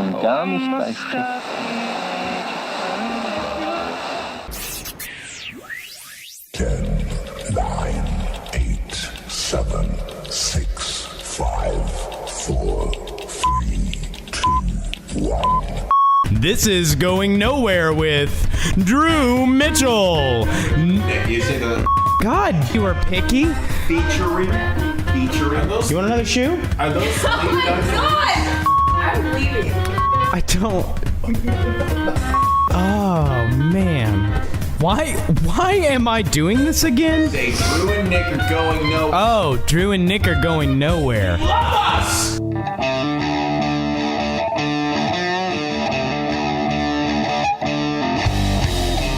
schon gar nicht bei Schiff. Ten, 9, 8, 7, 6, 5, 4, 3, 2, 1. This is Going Nowhere with Drew Mitchell. You say the God, you are picky. featuring. You want another shoe? Are those? Oh my god! I'm leaving. I don't. Oh man. Why am I doing this again? Say Drew and Nick are going nowhere. Oh, Drew and Nick are going nowhere. Love us!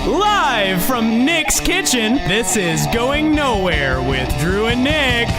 Live from Nick's kitchen, this is Going Nowhere with Drew and Nick.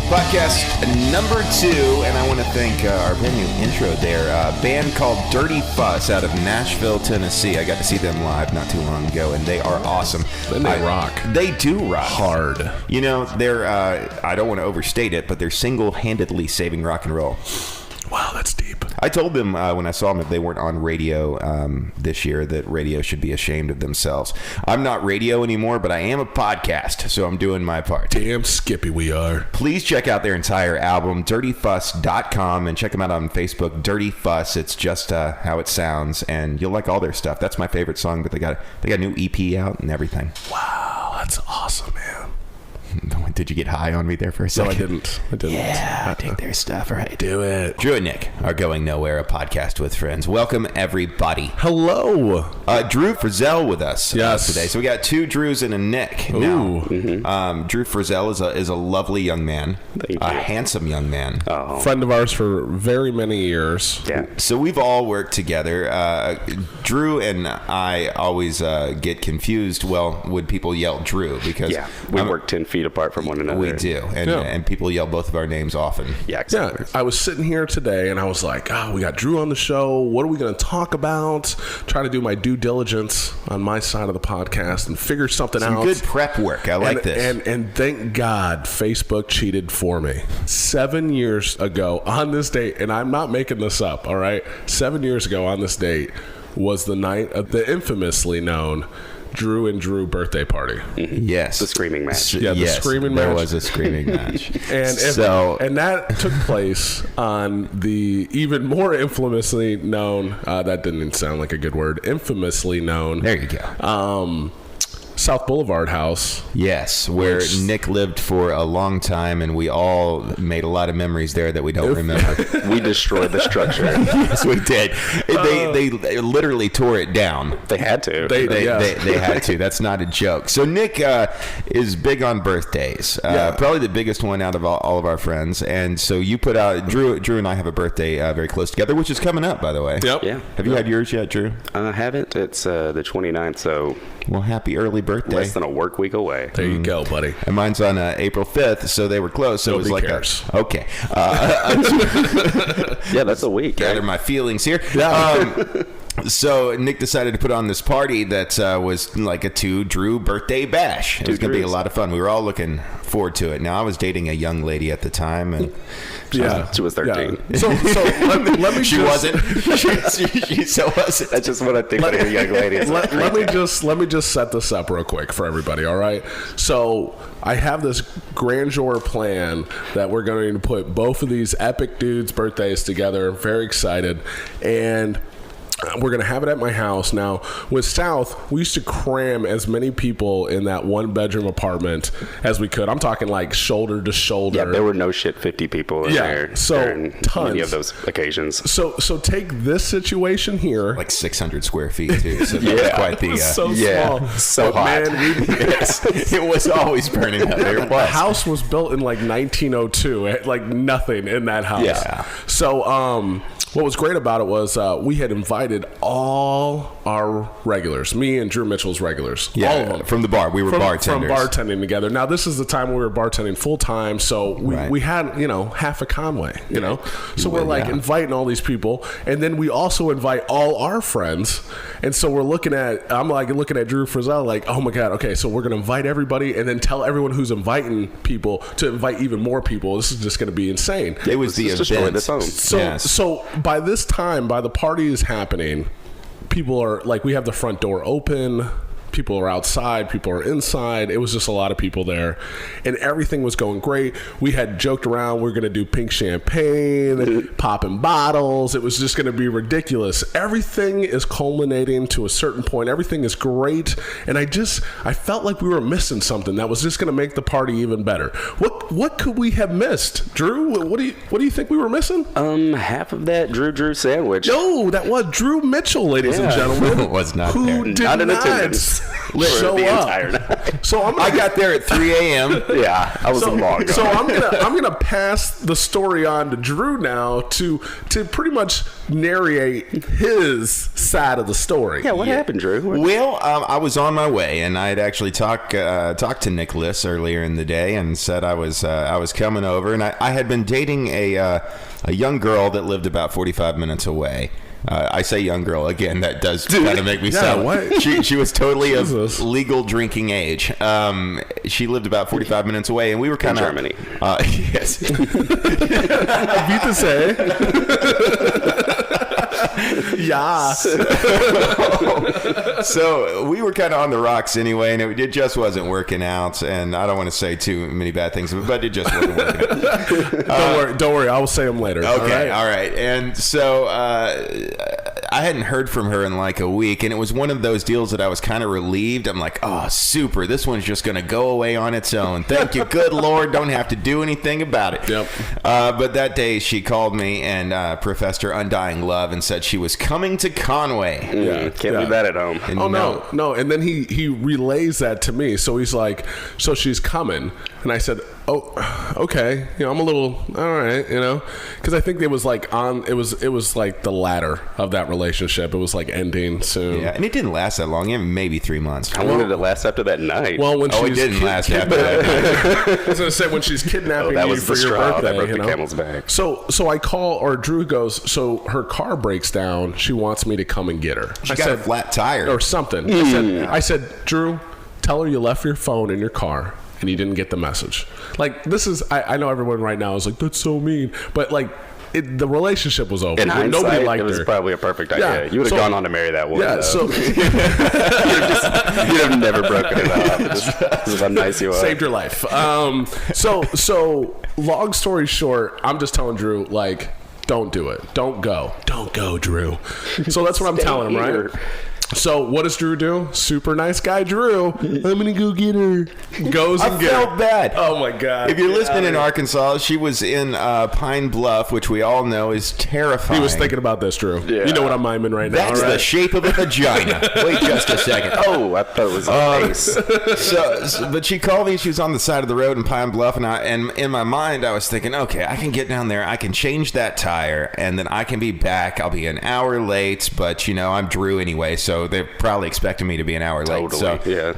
Podcast number 2, and I want to thank our brand new intro there. A band called Dirty Fuss out of Nashville, Tennessee. I got to see them live not too long ago, and they are awesome. And they rock. They do rock. Hard. You know, they're, I don't want to overstate it, but they're single-handedly saving rock and roll. Wow, that's deep. I told them when I saw them if they weren't on radio this year that radio should be ashamed of themselves. I'm not radio anymore, but I am a podcast, so I'm doing my part. Damn skippy we are. Please check out their entire album, dirtyfuss.com, and check them out on Facebook, Dirty Fuss. It's just how it sounds, and you'll like all their stuff. That's my favorite song, but they got a new EP out and everything. Wow, that's awesome, man. Did you get high on me there for a second? No, I didn't. Yeah, I take their stuff, right? Do it. Drew and Nick are Going Nowhere, a podcast with friends. Welcome, everybody. Hello. Drew Frizzell with us today. So we got 2 Drews and a Nick. Ooh. Now, Drew Frizzell is a lovely young man, a handsome young man. Oh. Friend of ours for very many years. Yeah. So we've all worked together. Drew and I always get confused. Well, would people yell Drew? Because we work 10 feet apart from one another. We do, and people yell both of our names often. Yeah, exactly. Yeah, I was sitting here today and I was like, we got Drew on the show. What are we going to talk about? Try to do my due diligence on my side of the podcast and figure something out. Good prep work. I like this. And thank God Facebook cheated for me. 7 years ago on this date, and I'm not making this up, all right? 7 years ago on this date was the night of the infamously known Drew and Drew birthday party. Yes. The screaming match. Yeah, the screaming match. There was a screaming match. And that took place on the even more infamously known, that didn't sound like a good word, infamously known. There you go. South Boulevard house. Yes, where Nick lived for a long time, and we all made a lot of memories there that we don't remember. We destroyed the structure. Yes, we did. They literally tore it down. They had to. They had to. That's not a joke. So Nick is big on birthdays. Probably the biggest one out of all of our friends. And so you put out, Drew and I have a birthday very close together, which is coming up, by the way. Yep. Yeah. Have you had yours yet, Drew? I haven't. It's the 29th, so... Well, happy early birthday. Less than a work week away. There you go, buddy. And mine's on April 5th, so they were close. So Nobody it was like cares. Okay. Yeah, that's a week. Gather my feelings here. So Nick decided to put on this party that was like a 2 Drew birthday bash. It was going to be a lot of fun. We were all looking forward to it. Now, I was dating a young lady at the time, and she was 13. Yeah. So let me. She wasn't. She so wasn't. That's just what I think when I hear young ladies. Let me just set this up real quick for everybody. All right. So I have this grandeur plan that we're going to put both of these epic dudes' birthdays together. I'm very excited, and We're going to have it at my house. Now, with South, we used to cram as many people in that one-bedroom apartment as we could. I'm talking like shoulder to shoulder. Yeah, there were no shit 50 people in there. So during tons. Many of those occasions. So take this situation here. Like 600 square feet, too. So that was quite the... so small. So But hot. Man, yes, it was always burning up. There it the was. house was built in like 1902. It had like nothing in that house. Yeah. So what was great about it was we had invited all our regulars, me and Drew Mitchell's regulars, Yeah, all of them. from the bar. We were bartenders. From bartending together. Now, this is the time we were bartending full time, so we had, half a Conway, So we're like inviting all these people, and then we also invite all our friends. And so I'm looking at Drew Frizzell like, oh my God, okay, so we're going to invite everybody and then tell everyone who's inviting people to invite even more people. This is just going to be insane. It was the event. So by this time, by the party is happening, people are like, we have the front door open, people are outside, people are inside. It was just a lot of people there, and everything was going great. We had joked around we're going to do pink champagne, popping bottles. It was just going to be ridiculous. Everything is culminating to a certain point. Everything is great, and I felt like we were missing something that was just going to make the party even better. What could we have missed, Drew? What do you think we were missing? Half of that Drew sandwich. No, that was Drew Mitchell, ladies and gentlemen. Was not who there. did Not in not attendance. show the up. entire night. So I got there at 3 a.m. Yeah, I was long gone. So I'm gonna pass the story on to Drew now to pretty much narrate his side of the story. Yeah, what happened, Drew? Well, I was on my way, and I had actually talked to Nicholas earlier in the day, and said I was coming over, and I had been dating a young girl that lived about 45 minutes away. I say young girl again. That does kind of make me sound. What? She was totally of Jesus. legal drinking age. She lived about 45 minutes away, and we were kind of Germany. Yes. Beat to say. Yeah. So we were kind of on the rocks anyway, and it just wasn't working out. And I don't want to say too many bad things, but it just wasn't working out. Don't worry. I will say them later. Okay, all right. And so I hadn't heard from her in like a week, and it was one of those deals that I was kind of relieved. I'm like, oh, super. This one's just going to go away on its own. Thank you, good Lord. Don't have to do anything about it. Yep. But that day she called me and professed her undying love and said she was coming to Conway. Can't leave that at home. And Oh no! And then he relays that to me. So he's like, "So she's coming," and I said, "Oh, okay." I'm a little all right, because I think it was like it was like the ladder of that relationship. It was like ending soon. Yeah, and it didn't last that long. Maybe 3 months. How long did it last after that night? Well, when It didn't last after that. I was gonna say when she's kidnapping that you was for the your straw birthday. that broke the camel's back. So I call, or Drew goes. So her car breaks down. She wants me to come and get her. She got a flat tire. or something. I said, Drew, tell her you left your phone in your car and you didn't get the message. Like, this is, I know everyone right now is like, that's so mean. But, like, the relationship was over. In hindsight, Nobody liked it was her. probably a perfect idea. Yeah, You would have so- gone on to marry that woman. Yeah, though. so You'd have never broken it up. Just because of how nice you are. saved your life. So long story short, I'm just telling Drew, like, don't do it. Don't go. Don't go, Drew. So that's what I'm telling him, here. right? So what does Drew do? Super nice guy Drew. I'm gonna go get her. Goes and I get felt her. bad. Oh my God. If you're listening in Arkansas, she was in Pine Bluff, which we all know is terrifying. He was thinking about this, Drew. Yeah. You know what I'm miming right now, That's all right? the shape of a vagina. Wait just a second. Oh, I thought it was a face. But she called me. She was on the side of the road in Pine Bluff, and in my mind, I was thinking, okay, I can get down there, I can change that tire, and then I can be back. I'll be an hour late, but I'm Drew anyway, so they're probably expecting me to be an hour late. Totally, So, yeah.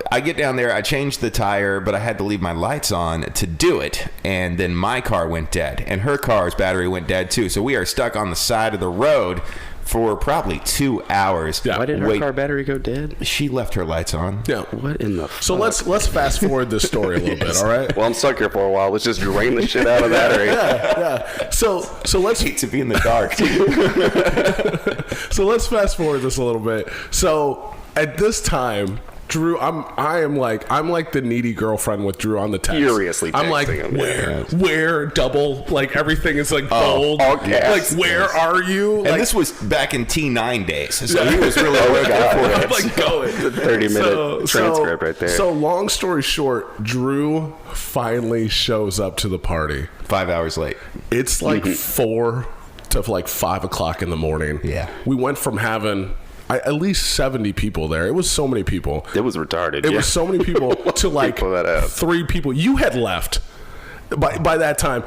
I get down there, I changed the tire, but I had to leave my lights on to do it, and then my car went dead, and her car's battery went dead too. So we are stuck on the side of the road for probably 2 hours. Yeah. Why did her car battery go dead? She left her lights on. Yeah. What in the fuck? So let's fast forward this story a little bit, all right? Well, I'm stuck here for a while. Let's just drain the shit out of battery. Yeah. So let's Hate to be in the dark. So let's fast forward this a little bit. So at this time, Drew, I'm like the needy girlfriend with Drew on the text. Furiously I'm like, texting him. where, double, like everything is like bold. all gas. Like, where are you? And Like, this was back in T9 days, so he was really working for I'm it. like going. 30-minute transcript right there. So long story short, Drew finally shows up to the party. 5 hours late. It's like 4 to like 5 o'clock in the morning. Yeah. We went from having at least 70 people there. It was so many people. It was retarded. It was so many people to like Pull that out. 3 people. You had left by that time.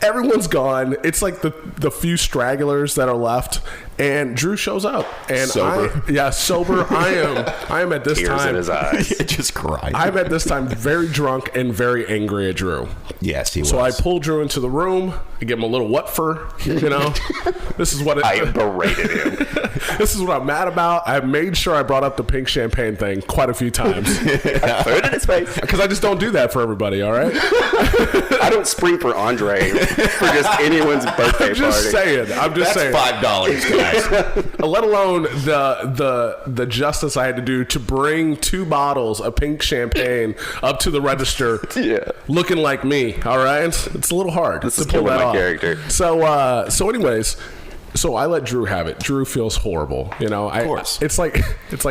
Everyone's gone. It's like the few stragglers that are left, and Drew shows up. And Sober. sober. I am at this Tears time. in his eyes. Just cried. I'm at this time very drunk and very angry at Drew. Yes, he was. So I pull Drew into the room. I give him a little what for, you know. This is what I berated him. This is what I'm mad about. I made sure I brought up the pink champagne thing quite a few times I threw it in his face. because I just don't do that for everybody. All right. I don't spring for Andre for just anyone's birthday I'm just party. saying. I'm just saying. $5, guys. Let alone the justice I had to do to bring 2 bottles of pink champagne up to the register, Yeah. looking like me. All right, it's a little hard This to is pull killing that my off. character. So anyways. So I let Drew have it. Drew feels horrible, you know. Of course. It's like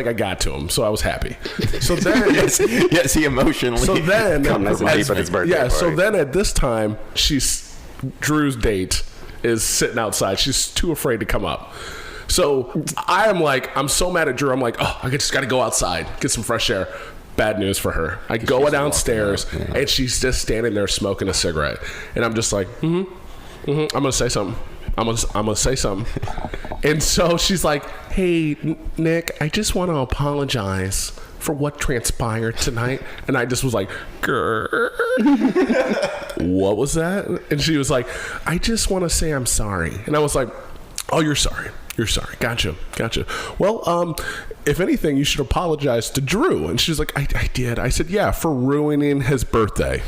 I got to him, so I was happy. So then, yes, he emotionally. so then, Come nice and deep at his birthday yeah. So party. then at this time, Drew's date is sitting outside. She's too afraid to come up. So I'm so mad at Drew. I'm like, oh, I just got to go outside, get some fresh air. Bad news for her. I go downstairs and she's just standing there smoking a cigarette, and I'm just like, I'm gonna say something. I'm gonna say something. And so she's like, hey, Nick, I just want to apologize for what transpired tonight. And I just was like, grr. What was that? And she was like, I just want to say I'm sorry. And I was like, oh, you're sorry. You're sorry. Gotcha. Well, if anything, you should apologize to Drew. And she's like, I did. I said, yeah, for ruining his birthday.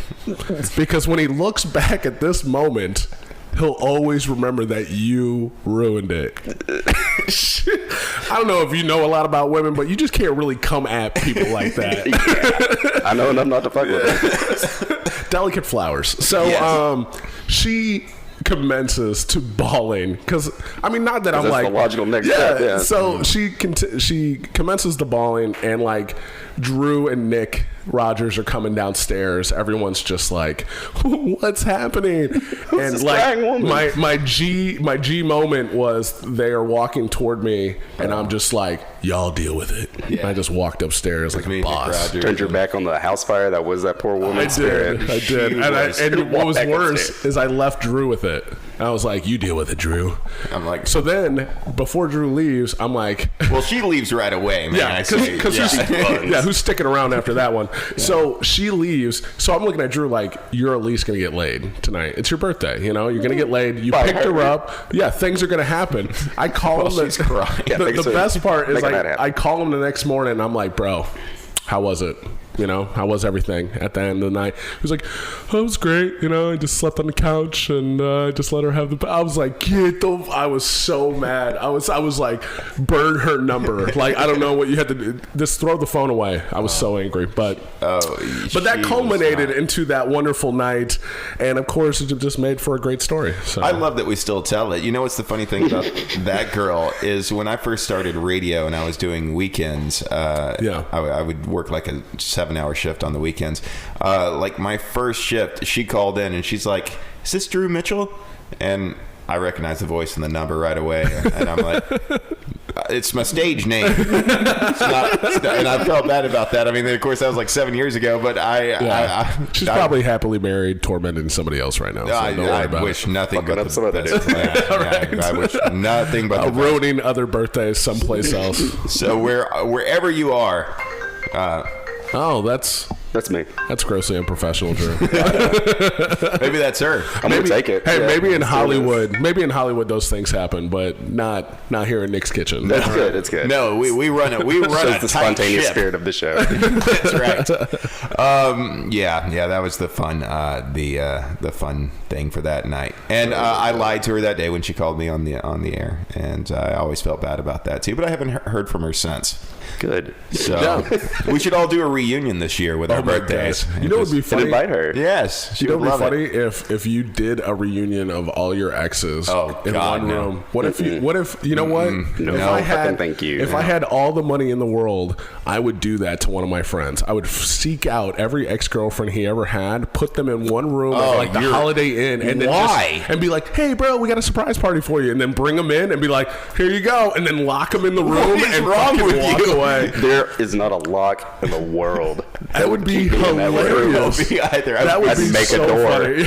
Because when he looks back at this moment, he'll always remember that you ruined it. I don't know if you know a lot about women, but you just can't really come at people like that. Yeah. I know enough not to fuck with him. Delicate flowers. So Yes. she commences to bawling because not that I'm that's like the logical next step, yeah. So she commences to bawling, and like Drew and Nick Rogers are coming downstairs. Everyone's just like, what's happening? And this like crying woman? my G moment was they are walking toward me, and I'm just like, y'all deal with it. Yeah. I just walked upstairs like Me a and Nick boss. Rogers. Turned your back on the house fire that was that poor woman's spirit. I did. And what was Walk back worse upstairs. is I left Drew with it. I was like, you deal with it, Drew. I'm like, So then, before Drew leaves, I'm like, well, she leaves right away, man. yeah, because yeah. who's sticking around after that one? So she leaves. So I'm looking at Drew like, you're at least going to get laid tonight. It's your birthday, you know? You're going to get laid. You By picked her her. up. Yeah, things are going to happen. I call him. she's crying. Yeah, The things are best part is making that like, happen. I call him the next morning, and I'm like, bro, how was it? You know, how was everything at the end of the night? He was like, oh, it was great. You know, I just slept on the couch and I just let her have the. I was like, I was so mad. I was like, burn her number. Like, I don't know what you had to do. Just throw the phone away. I was so angry. But that culminated into that wonderful night. And of course, it just made for a great story. So I love that we still tell it. You know what's the funny thing about that girl is when I first started radio and I was doing weekends, I would work like a 7-hour shift on the weekends. Like my first shift, she called in and she's like, is this Drew Mitchell? And I recognized the voice and the number right away. And I'm like, it's my stage name. It's not, and I felt bad about that. I mean, of course, that was like 7 years ago, but she's probably happily married, tormenting somebody else right now. So don't worry I about wish it. nothing Fucking but up some of the this. best. I wish nothing but the best. Ruining other birthdays someplace else. So wherever you are, Oh, that's That's me. That's grossly unprofessional, Drew. Maybe that's her. I'm gonna take it. Hey, Yeah, maybe in let's do this. Hollywood, those things happen, but not here in Nick's kitchen. That's good. It's good. No, we run it. We run Shows a the tight spontaneous ship. spirit of the show. That's right. Yeah, that was the fun, the fun thing for that night. And I lied to her that day when she called me on the air, and I always felt bad about that too. But I haven't heard from her since. Good. So we should all do a reunion this year with our birthdays. You know what would be And funny? invite her. Yes, she You know would what would be love funny it. if you did a reunion of all your exes in God, one no. room? What if you know what? No, if I fucking had thank you. if I had all the money in the world, I would do that to one of my friends. I would seek out every ex-girlfriend he ever had, put them in one room at like the Holiday Inn, and then and be like, "Hey, bro, we got a surprise party for you," and then bring them in and be like, "Here you go," and then lock them in the room is and wrong fucking with walk you? away. There is not a lock in the world That would be keep me in that room. hilarious. Be either. That would I'd be make a so door. funny.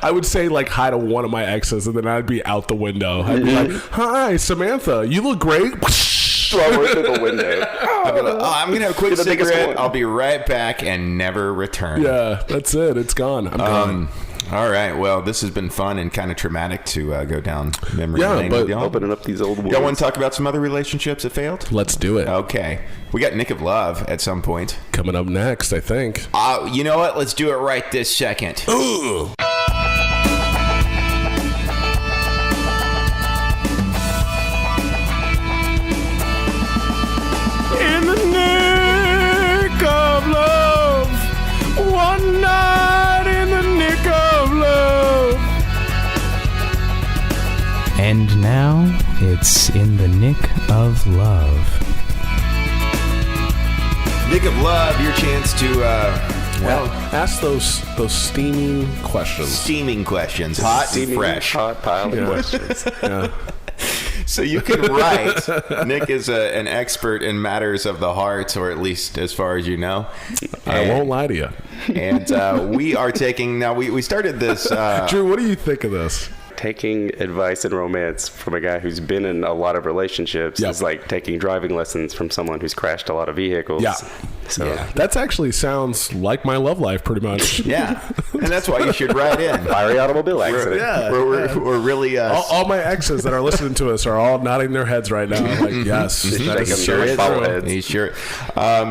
I would say like hi to one of my exes, and then I'd be out the window. I'd be like, "Hi, Samantha, you look great." Throw her through the window. I'm gonna have a quick You're the biggest cigarette. one. I'll be right back and never return. Yeah, that's it. It's gone. I'm gone. All right. Well, this has been fun and kind of traumatic to go down memory Yeah, lane but with y'all. Opening up these old wounds. Y'all want to talk about some other relationships that failed? Let's do it. Okay. We got Nic of Love at some point. Coming up next, I think. You know what? Let's do it right this second. Ooh. In the nick of love, one night in the nick of love. And now it's in the nick of love. Nic of Love, your chance to, Ask those steaming questions. steaming questions. Hot and Steaming fresh. hot pile of questions. Yeah. So you can write. Nick is an expert in matters of the heart, or at least as far as you know. I won't lie to you. And we are taking, now we started this. Drew, what do you think of this? Taking advice in romance from a guy who's been in a lot of relationships Yep. is like taking driving lessons from someone who's crashed a lot of vehicles. Yeah. So Yeah. That actually sounds like my love life, pretty much. Yeah. And that's why you should write in. fiery automobile accident. Yeah. We're really. All my exes that are listening to us are all nodding their heads right now. Like, yes, that Shaking is their sure bald true. heads. He's sure.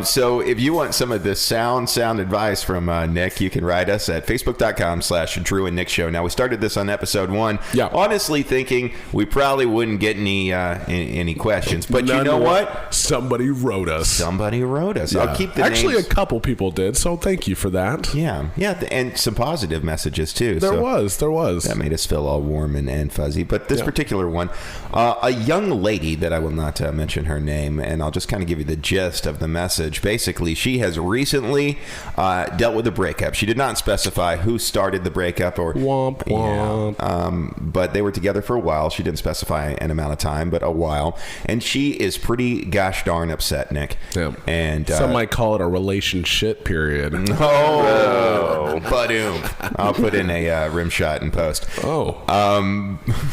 So if you want some of this sound advice from Nick, you can write us at facebook.com/Drew and Nick Show. Now, we started this on episode 1. Yeah. Honestly thinking we probably wouldn't get any questions. But you know what? Somebody wrote us. Somebody wrote us. I'll keep the Actually, names. a couple people did, so thank you for that. Yeah. And some positive messages, too. There So was. that made us feel all warm and fuzzy. But this particular one, a young lady that I will not mention her name, and I'll just kind of give you the gist of the message. Basically, she has recently dealt with a breakup. She did not specify who started the breakup or Womp womp. but they were together for a while. She didn't specify an amount of time, but a while. And she is pretty gosh darn upset, Nick. Yeah. And Some might call it a relationship period. oh, ba-doom. I'll put in a rim shot in post. Oh.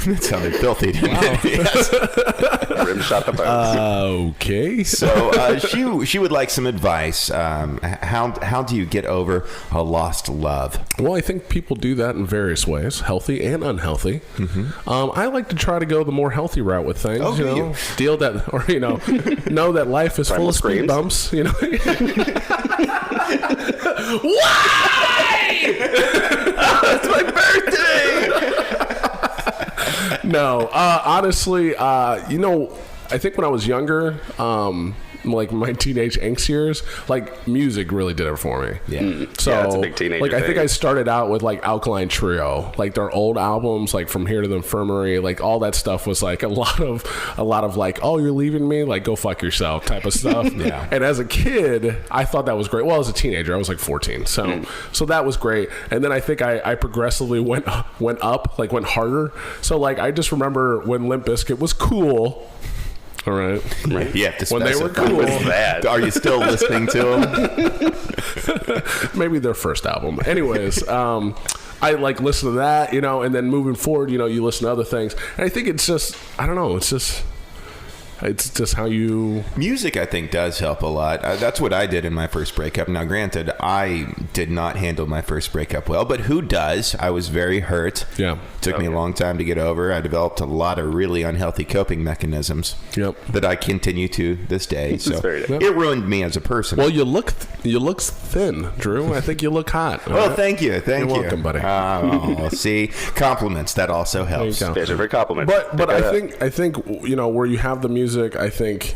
That sounded filthy, didn't it? Yes. Rim shot the bones. Okay. So she would like some advice. How do you get over a lost love? Well, I think people do that in various ways, healthy and unhealthy. I like to try to go the more healthy route with things. Oh, you do know, you? deal that, or know that life is full Primal of speed screams? bumps. It's my birthday. No, honestly, I think when I was younger, like my teenage angst years, like music really did it for me. Yeah. So Yeah, that's a big teenager like I think thing. I started out with like Alkaline Trio, like their old albums, like From Here to the Infirmary, like all that stuff was like a lot of like, oh, you're leaving me, like go fuck yourself type of stuff. Yeah. And as a kid, I thought that was great. Well, as a teenager, I was like 14, so that was great. And then I think I progressively went up, like went harder. So like I just remember when Limp Bizkit was cool. All right. You have to When they were specify. cool. What's that? Are you still listening to them? Maybe their first album. Anyways, I like listen to that, and then moving forward, you listen to other things. And I think it's just, I don't know, it's just It's just how you... Music, I think, does help a lot. That's what I did in my first breakup. Now, granted, I did not handle my first breakup well, but who does? I was very hurt. Yeah. Took me a long time to get over. I developed a lot of really unhealthy coping mechanisms that I continue to this day. So it ruined me as a person. Well, you look thin, Drew. I think you look hot. Well, thank you. You're welcome, buddy. Oh, see, compliments. That also helps. There's a compliment. But I think where you have the music, I think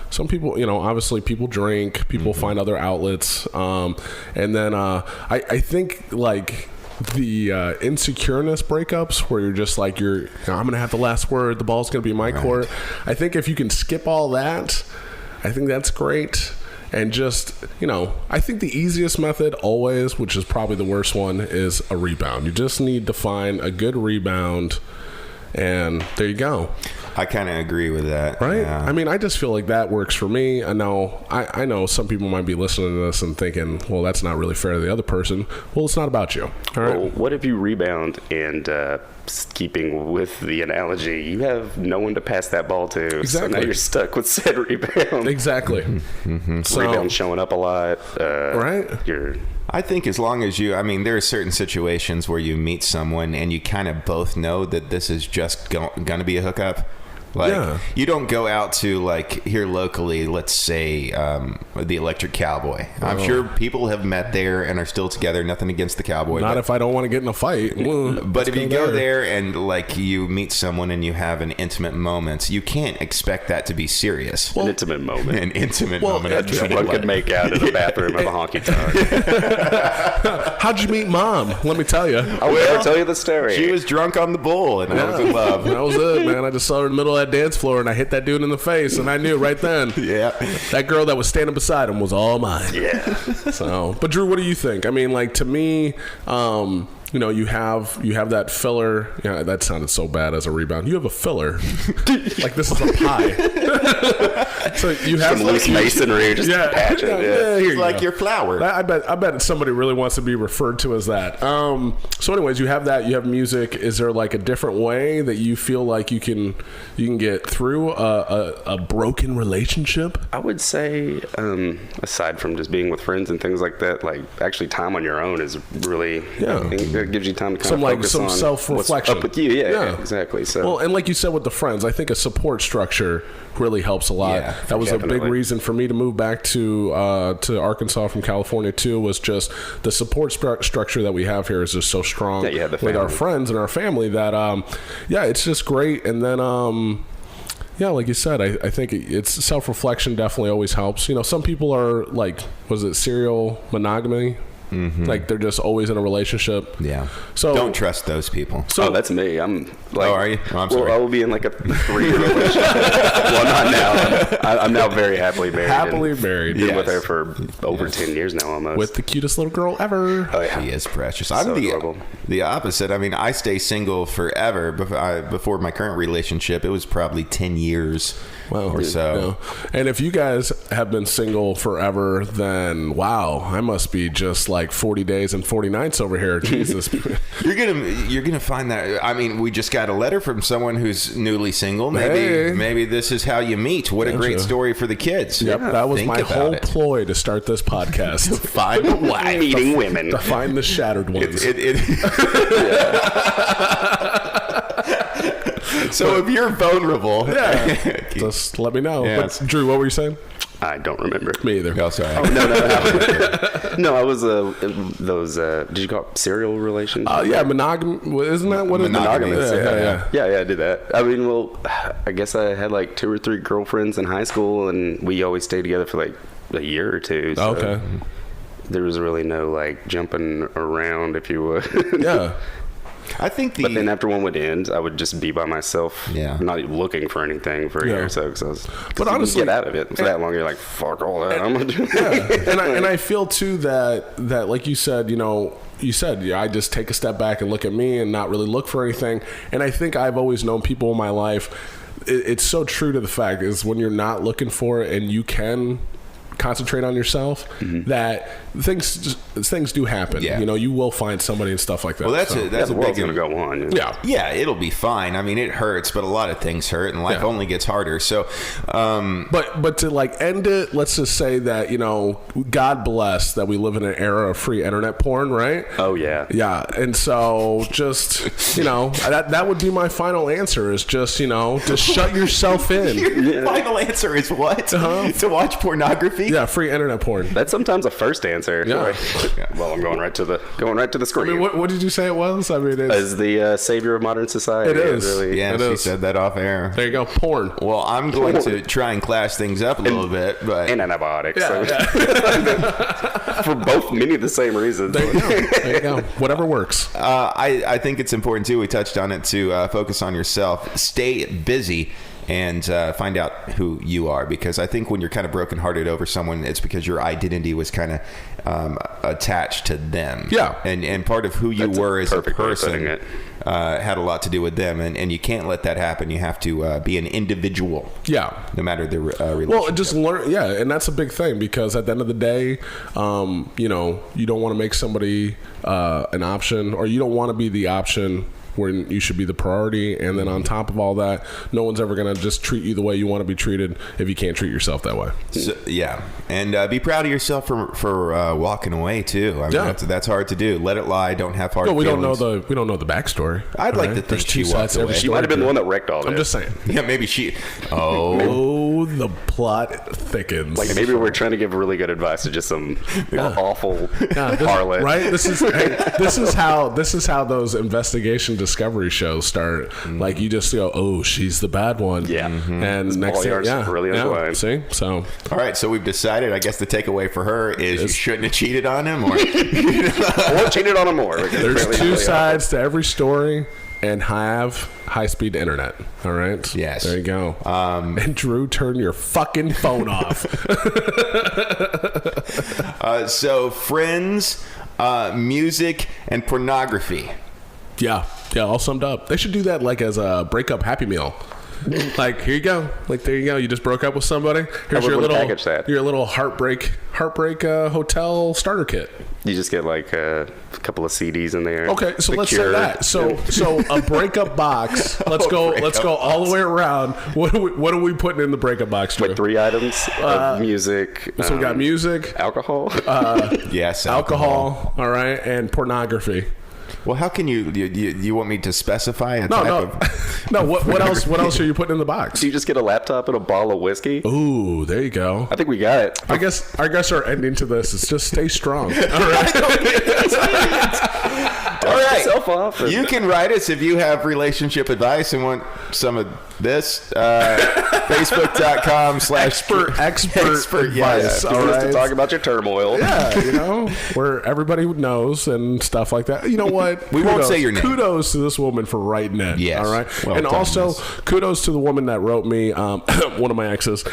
some people, obviously people drink, people find other outlets, and then I think like the insecureness breakups where you're just like I'm gonna have the last word, the ball's gonna be my court. I think if you can skip all that, I think that's great. And just, I think the easiest method always, which is probably the worst one, is a rebound. You just need to find a good rebound, and there you go. I kind of agree with that. Right? Yeah. I mean, I just feel like that works for me. I know some people might be listening to this and thinking, well, that's not really fair to the other person. Well, it's not about you. All right? Well, what if you rebound and, keeping with the analogy, you have no one to pass that ball to. Exactly. So now you're stuck with said rebound. Exactly. So, Rebound showing up a lot. Right? I think as long as there are certain situations where you meet someone and you kind of both know that this is just going to be a hookup. You don't go out to here locally, let's say the Electric Cowboy. I'm sure people have met there and are still together. Nothing against the Cowboy. Not if I don't want to get in a fight. But if you go there and you meet someone and you have an intimate moment, you can't expect that to be serious. An intimate moment. An intimate moment. One could make out in the bathroom of a honky tonk. How'd you meet Mom? Let me tell you. I'll never tell you the story. She was drunk on the bull and I was in love. That was it, man. I just saw her in the middle of that dance floor and I hit that dude in the face and I knew right then. Yeah. That girl that was standing beside him was all mine. Yeah. So, but Drew, what do you think? I mean, to me, you have that filler. Yeah, that sounded so bad as a rebound. You have a filler. This is a pie. So you have some loose masonry, just patch it. It's your flower. I bet somebody really wants to be referred to as that. So anyways, you have that. You have music. Is there a different way that you feel like you can get through a broken relationship? I would say, aside from just being with friends and things like that, actually time on your own is really, I think it gives you time to focus some on self-reflection. what's up with you. Yeah, exactly. So, well, and like you said with the friends, I think a support structure really helps a lot. Yeah, that was definitely a big reason for me to move back to Arkansas from California too, was just the support structure that we have here is just so strong with our friends and our family that it's just great. And then like you said, I think it's self-reflection definitely always helps. Some people are was it serial monogamy? Mm-hmm. They're just always in a relationship. Yeah. So don't trust those people. So that's me. I'm are you? Oh, I'm sorry. I will be in a 3-year relationship. Well, not now. I'm now very happily married. Happily married. Been with her for over 10 years now, almost. With the cutest little girl ever. Oh yeah. She is precious. So I'm adorable. the opposite. I mean, I stay single forever. Before my current relationship, it was probably 10 years. Or so. And if you guys have been single forever, then wow, I must be just 40 days and 40 nights over here. Jesus. You're gonna find that. I mean, we just got a letter from someone who's newly single. Maybe this is how you meet. What a great story for the kids. Yep, that was my whole ploy to start this podcast. To find a wife, meeting women, to find the shattered ones. So if you're vulnerable, just let me know. Yeah. But Drew, what were you saying? I don't remember. Me either. Oh, sorry. No, I was those. Did you call it serial relations? Monogamy. Isn't that what monogamous? Yeah, I did that. I mean, well, I guess I had 2 or 3 girlfriends in high school, and we always stayed together for a year or two. So okay. There was really no jumping around, if you would. Yeah. I think but then after one would end, I would just be by myself, not even looking for anything for a year or so. But honestly, you get out of it for that long. You're like, fuck all that. I'm gonna do and I feel too that like you said, I just take a step back and look at me and not really look for anything. And I think I've always known people in my life. It's so true to the fact is when you're not looking for it and you can concentrate on yourself, that things do happen. Yeah. You know, you will find somebody and stuff like that. Well, that's The a world's big gonna go on. Yeah, it'll be fine. I mean, it hurts, but a lot of things hurt, and life only gets harder. So, but to like end it, let's just say that, you know, God bless that we live in an era of free internet porn, right? Oh yeah. Yeah, and so just, you know, that would be my final answer is just, you know, just shut yourself in. Your final answer is what? To watch pornography? Yeah, free internet porn. That's sometimes a first answer. Yeah. Well, I'm going right to the screen. I mean, what did you say it was? I mean, it's, As the savior of modern society. It is. Really, Yeah, It she is. said that off air. there you go, porn. Well, I'm going to try and class things up a little bit, but And antibiotics. For both many of the same reasons. There you go. Whatever works. I think it's important too. We touched on it to focus on yourself, stay busy, and find out who you are. Because I think when you're kind of brokenhearted over someone, it's because your identity was kind of attached to them. Yeah. And part of who you That's a were as a perfect way of putting person it. had a lot to do with them, and you can't let that happen. You have to be an individual. Yeah. No matter the relationship. Well, just learn, yeah, and that's a big thing because at the end of the day, you know, you don't want to make somebody an option, or you don't want to be the option when you should be the priority. And then on top of all that, no one's ever going to just treat you the way you want to be treated if you can't treat yourself that way. So, yeah, and be proud of yourself for walking away too. I mean, that's hard to do. Let it lie. Don't have hard. No, we feelings. don't know the backstory. I'd like to There's think two she walked sides to every away. She might have been the one that wrecked all this. I'm just saying. Yeah, maybe she. Oh, The plot thickens. Like maybe we're trying to give really good advice to just some awful harlot. Right? This is how those investigation discovery shows start. Like you just go, oh, she's the bad one. Yeah. And next thing, Yards really unwind. See, so all right. So we've decided. I guess the takeaway for her is you shouldn't have cheated on him, or Or cheated on him more. there's two sides to every story, and have high-speed internet. All right. Yes. There you go. And Drew, turn your fucking phone off. So friends, music, and pornography. Yeah, all summed up. They should do that like as a breakup Happy Meal. Like, here you go. Like, there you go. You just broke up with somebody. Here's your little heartbreak hotel starter kit. You just get like a couple of CDs in there. Okay, so The let's Cure. say that. So a breakup box. Let's go all the way around. What are we putting in the breakup box, Drew? Like 3 items of music. So we got music, alcohol. Yes, alcohol, all right, and pornography. Well, how can you want me to specify a No, type no, of? no. What else? What else are you putting in the box? Do you just get a laptop and a bottle of whiskey? Ooh, there you go. I think we got it. I guess our ending to this is just stay strong. All right. All right. Yourself off. You can write us if you have relationship advice and want some of this. Facebook.com/expert advice. Yes. All Just to right. talk about your turmoil. Yeah, you know, where everybody knows and stuff like that. You know what? We won't say your name. Kudos to this woman for writing it. Yes. All right. Well and done, also, miss. kudos to the woman that wrote me, one of my exes,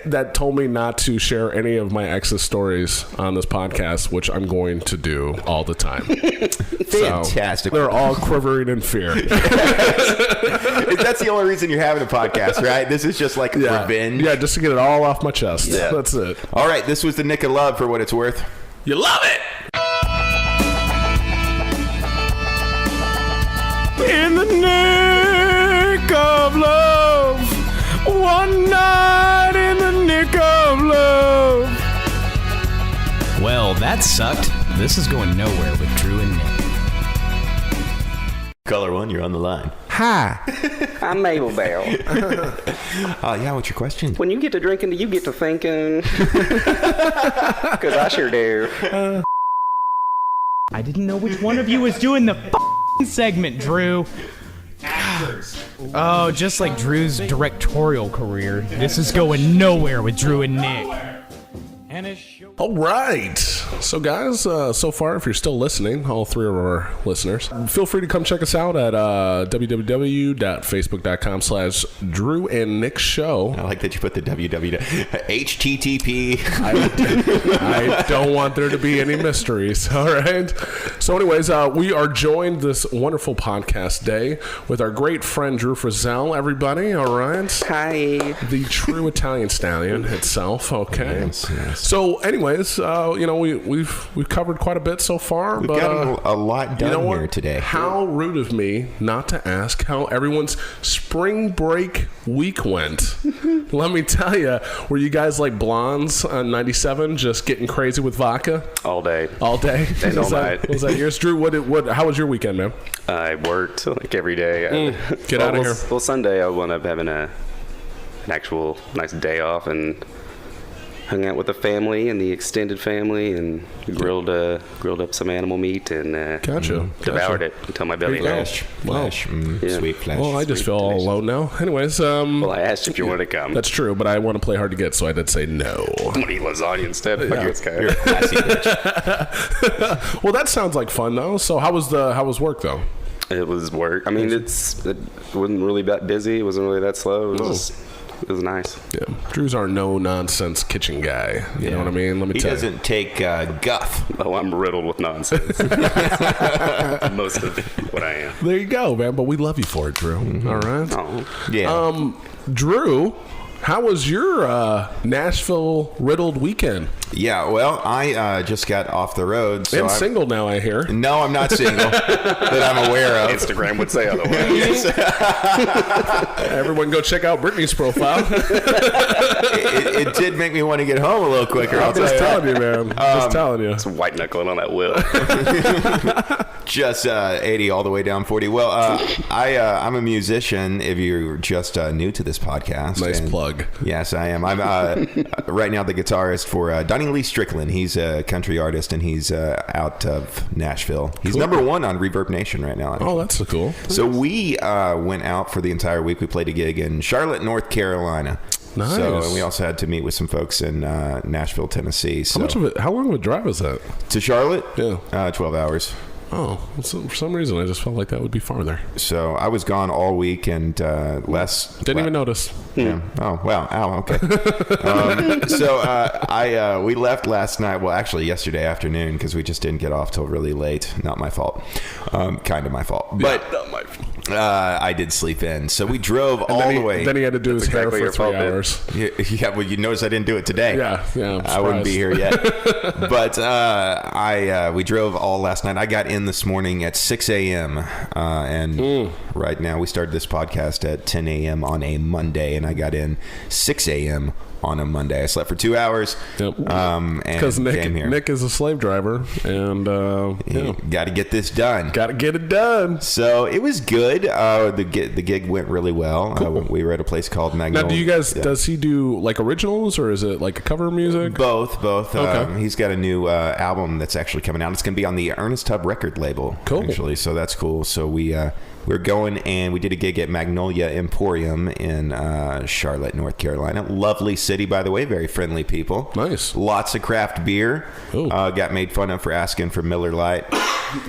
that told me not to share any of my ex's stories on this podcast, which I'm going to do all the time. Fantastic. So, they're all quivering in fear. That's the only reason you're having a podcast, right? This is just like revenge. Yeah, just to get it all off my chest. Yeah. That's it. All right. This was the Nic of Love for what it's worth. You love it. In the nick of love, one night in the nick of love. Well, that sucked. This is going nowhere with Drew and Nick. Caller 1, you're on the line. Hi. I'm Mabel Bell. Yeah, what's your question? When you get to drinking, do you get to thinking? Because I sure do. I didn't know which one of you was doing the segment, Drew. Oh, just like Drew's directorial career, this is going nowhere with Drew and Nick. And it's All right. So, guys, so far, if you're still listening, all three of our listeners, feel free to come check us out at www.facebook.com/Drew and Nick Show. I like that you put the www. HTTP. I don't want there to be any mysteries. All right. So, anyways, we are joined this wonderful podcast day with our great friend Drew Frizzell. Everybody, all right. Hi. The true Italian stallion itself. Okay. Yes. So, anyways, we've covered quite a bit so far. We've but, got a lot done here today. How rude of me not to ask how everyone's spring break week went. Let me tell you, were you guys like blondes on 97 just getting crazy with vodka? All day. All day? And all night. Was that yours? Drew, how was your weekend, man? I worked like every day. Get out of here. Well, Sunday I wound up having an actual nice day off and hung out with the family and the extended family and grilled up some animal meat and devoured it until my belly hurt. Flesh. Yeah. Sweet flesh. Well, I just feel all alone now. Anyways, Well, I asked if you wanted to come. that's true, but I want to play hard to get, so I did say no. I'm gonna eat lasagna instead. You're a classy bitch. Well, that sounds like fun though. So how was work though? It was work. I mean, it wasn't really that busy. It wasn't really that slow. It was nice. Yeah, Drew's our no nonsense kitchen guy. You know what I mean? Let me He tell you. doesn't take guff. Oh, I'm riddled with nonsense. Most of what I am. There you go, man. But we love you for it, Drew. All right. Oh. Yeah. Drew, how was your Nashville riddled weekend? Yeah, well, I just got off the road. So And single now, I hear. No, I'm not single that I'm aware of. Instagram would say otherwise. Everyone go check out Brittany's profile. It did make me want to get home a little quicker. I'm just telling you, man. Just telling you. It's white knuckling on that wheel. Just 80 all the way down 40. Well, I'm a musician. If you're just new to this podcast, Nice plug. Yes, I am. I'm right now the guitarist for Donnie Lee Strickland. He's a country artist, and he's out of Nashville. He's number one on Reverb Nation right now. Oh, that's so cool. So we went out for the entire week. We played a gig in Charlotte, North Carolina. Nice. So, and we also had to meet with some folks in Nashville, Tennessee. So How long of a drive was that? to Charlotte? Yeah. 12 hours. Oh, so for some reason I just felt like that would be farther. So I was gone all week and Didn't even notice. Yeah. Oh, wow. Ow, okay. We left last night. Well, actually yesterday afternoon because we just didn't get off till really late. Not my fault. Kind of my fault. But Not my fault. I did sleep in. So we drove all the way. Then he had to do his hair exactly for your 3 fault, hours. Yeah, well, you notice I didn't do it today. Yeah, I'm I wouldn't be surprised. here yet. But we drove all last night. I got in this morning at 6 a.m. And right now we started this podcast at 10 a.m. on a Monday, and I got in 6 a.m. on a Monday. I slept for 2 hours. Yep. And Because came here. Nick is a slave driver, and Got to get this done. got to get it done. So it was good. The gig went really well. Cool. We were at a place called Magnolia. Now, do you guys? Yeah. Does he do like originals, or is it like a cover music? Both. Okay. He's got a new album that's actually coming out. It's going to be on the Ernest Tubb record label. Cool. Actually, so that's cool. So we're going, and we did a gig at Magnolia Emporium in Charlotte, North Carolina. Lovely city, by the way. Very friendly people. Nice. Lots of craft beer. Ooh. Got made fun of for asking for Miller Lite.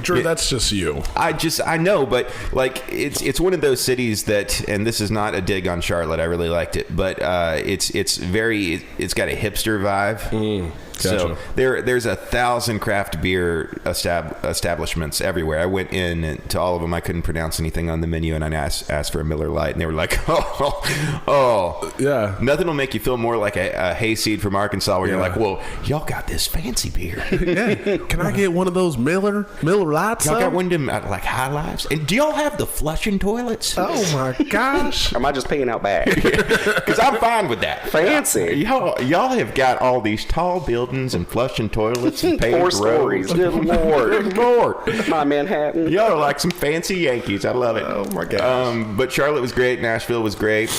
Drew, that's just you. I know, but like it's one of those cities that, and this is not a dig on Charlotte. I really liked it, but it's got a hipster vibe. So there's 1,000 craft beer establishments everywhere. I went in to all of them. I couldn't pronounce anything on the menu, and I asked for a Miller Lite, and they were like, oh, Yeah. Nothing will make you feel more like a hayseed from Arkansas, where you're like, well, y'all got this fancy beer. Yeah. Can I get one of those Miller Lights? Y'all got one of them like High Lives, and do y'all have the flushing toilets? Oh my gosh. Or am I just paying out back? Because I'm fine with that. Fancy. Y'all have got all these tall buildings and flushing toilets and paved 4 roads. stories. Good Lord. Good Lord. My Manhattan. Y'all are like some fancy Yankees. I love it. Oh my gosh. But Charlotte was great. Nashville was great.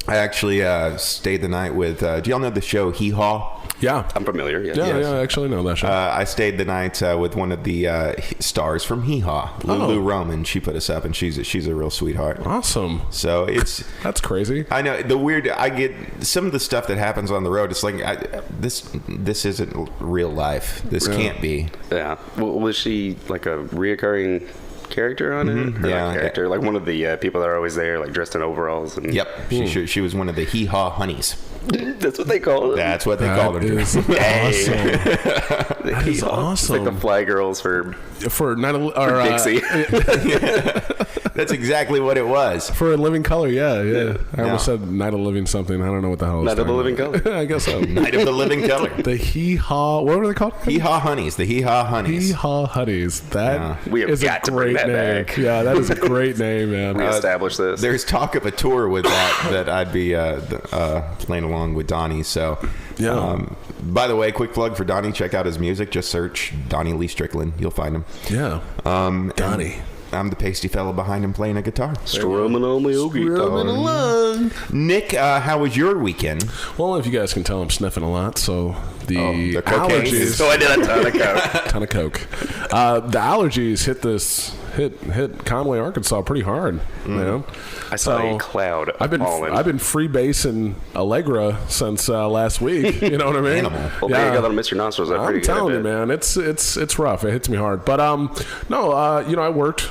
I actually stayed the night with. Do y'all know the show Hee Haw? Yeah. I'm familiar. Yeah. Yeah, I actually know that show. I stayed the night with one of the stars from Hee Haw, Lulu Roman. She put us up, and she's a real sweetheart. Awesome. So that's crazy. I know I get some of the stuff that happens on the road. It's like this isn't real life. This can't be. Yeah. Well, was she like a reoccurring character on it? Mm-hmm. Yeah. Character, like one of the people that are always there, like dressed in overalls. And Yep. She was one of the Hee Haw honeys. That's what they call it. That's what they called her. Is awesome. That is awesome. It's like the fly girls for Dixie. That's exactly what it was. For a Living Color, yeah. I almost said Night of Living something. I don't know what the hell it was. Night of the Living Color. I guess so. Night of the Living Color. The Hee Haw. What were they called? Hee Haw Honeys. The Hee Haw Honeys. Hee Haw Honeys. That We have is got a to bring great that name. back. Yeah, that is a great name, man. We established this. There's talk of a tour with that I'd be playing along with Donnie. So, by the way, quick plug for Donnie. Check out his music. Just search Donnie Lee Strickland. You'll find him. Yeah. Donnie. I'm the pasty fella behind him playing a guitar. Strumming on my guitar. Nick, how was your weekend? Well, if you guys can tell, I'm sniffing a lot, so the cocaine. allergies. So I did a ton of coke. The allergies hit Conway, Arkansas pretty hard. You know? I saw a cloud I've been freebasing Allegra since last week. You know what I mean? Animal. Well, yeah. You got on Mr. Nostrils. I'm telling you, man, it's rough. It hits me hard. But I worked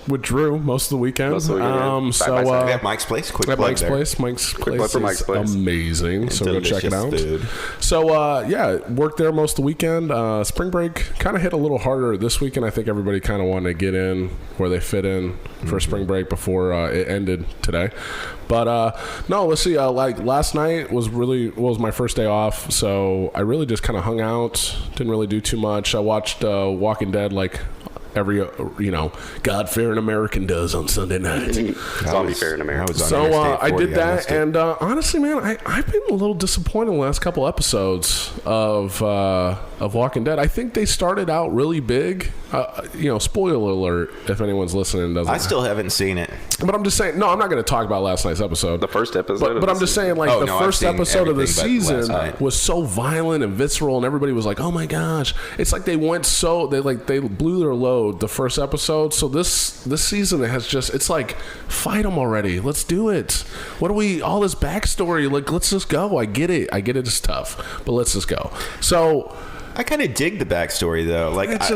with Drew most of the weekend. At Mike's Place. Quick at plug Mike's there. Place. Mike's Quick Place plug for is Mike's Place. amazing. So go check it out. Food. So worked there most of the weekend. Spring break kind of hit a little harder this weekend. I think everybody kind of wanted to get in where they fit in for spring break before it ended today. But no, let's see. Like last night was my first day off, so I really just kind of hung out. Didn't really do too much. I watched Walking Dead like every God-fearing American does on Sunday night. Zombie-fearing American. So I did that, and honestly, man, I've been a little disappointed in the last couple episodes of Walking Dead. I think they started out really big. Spoiler alert if anyone's listening. I still haven't seen it. But I'm just saying, no, I'm not going to talk about last night's episode. The first episode. But I'm just saying, like, first episode of the season night was so violent and visceral, and everybody was like, "Oh my gosh!" It's like they blew their load the first episode. So this season it's like, fight them already. Let's do it. What are we? All this backstory. Like, let's just go. I get it. It's tough, but let's just go. So. I kind of dig the backstory though. Like it's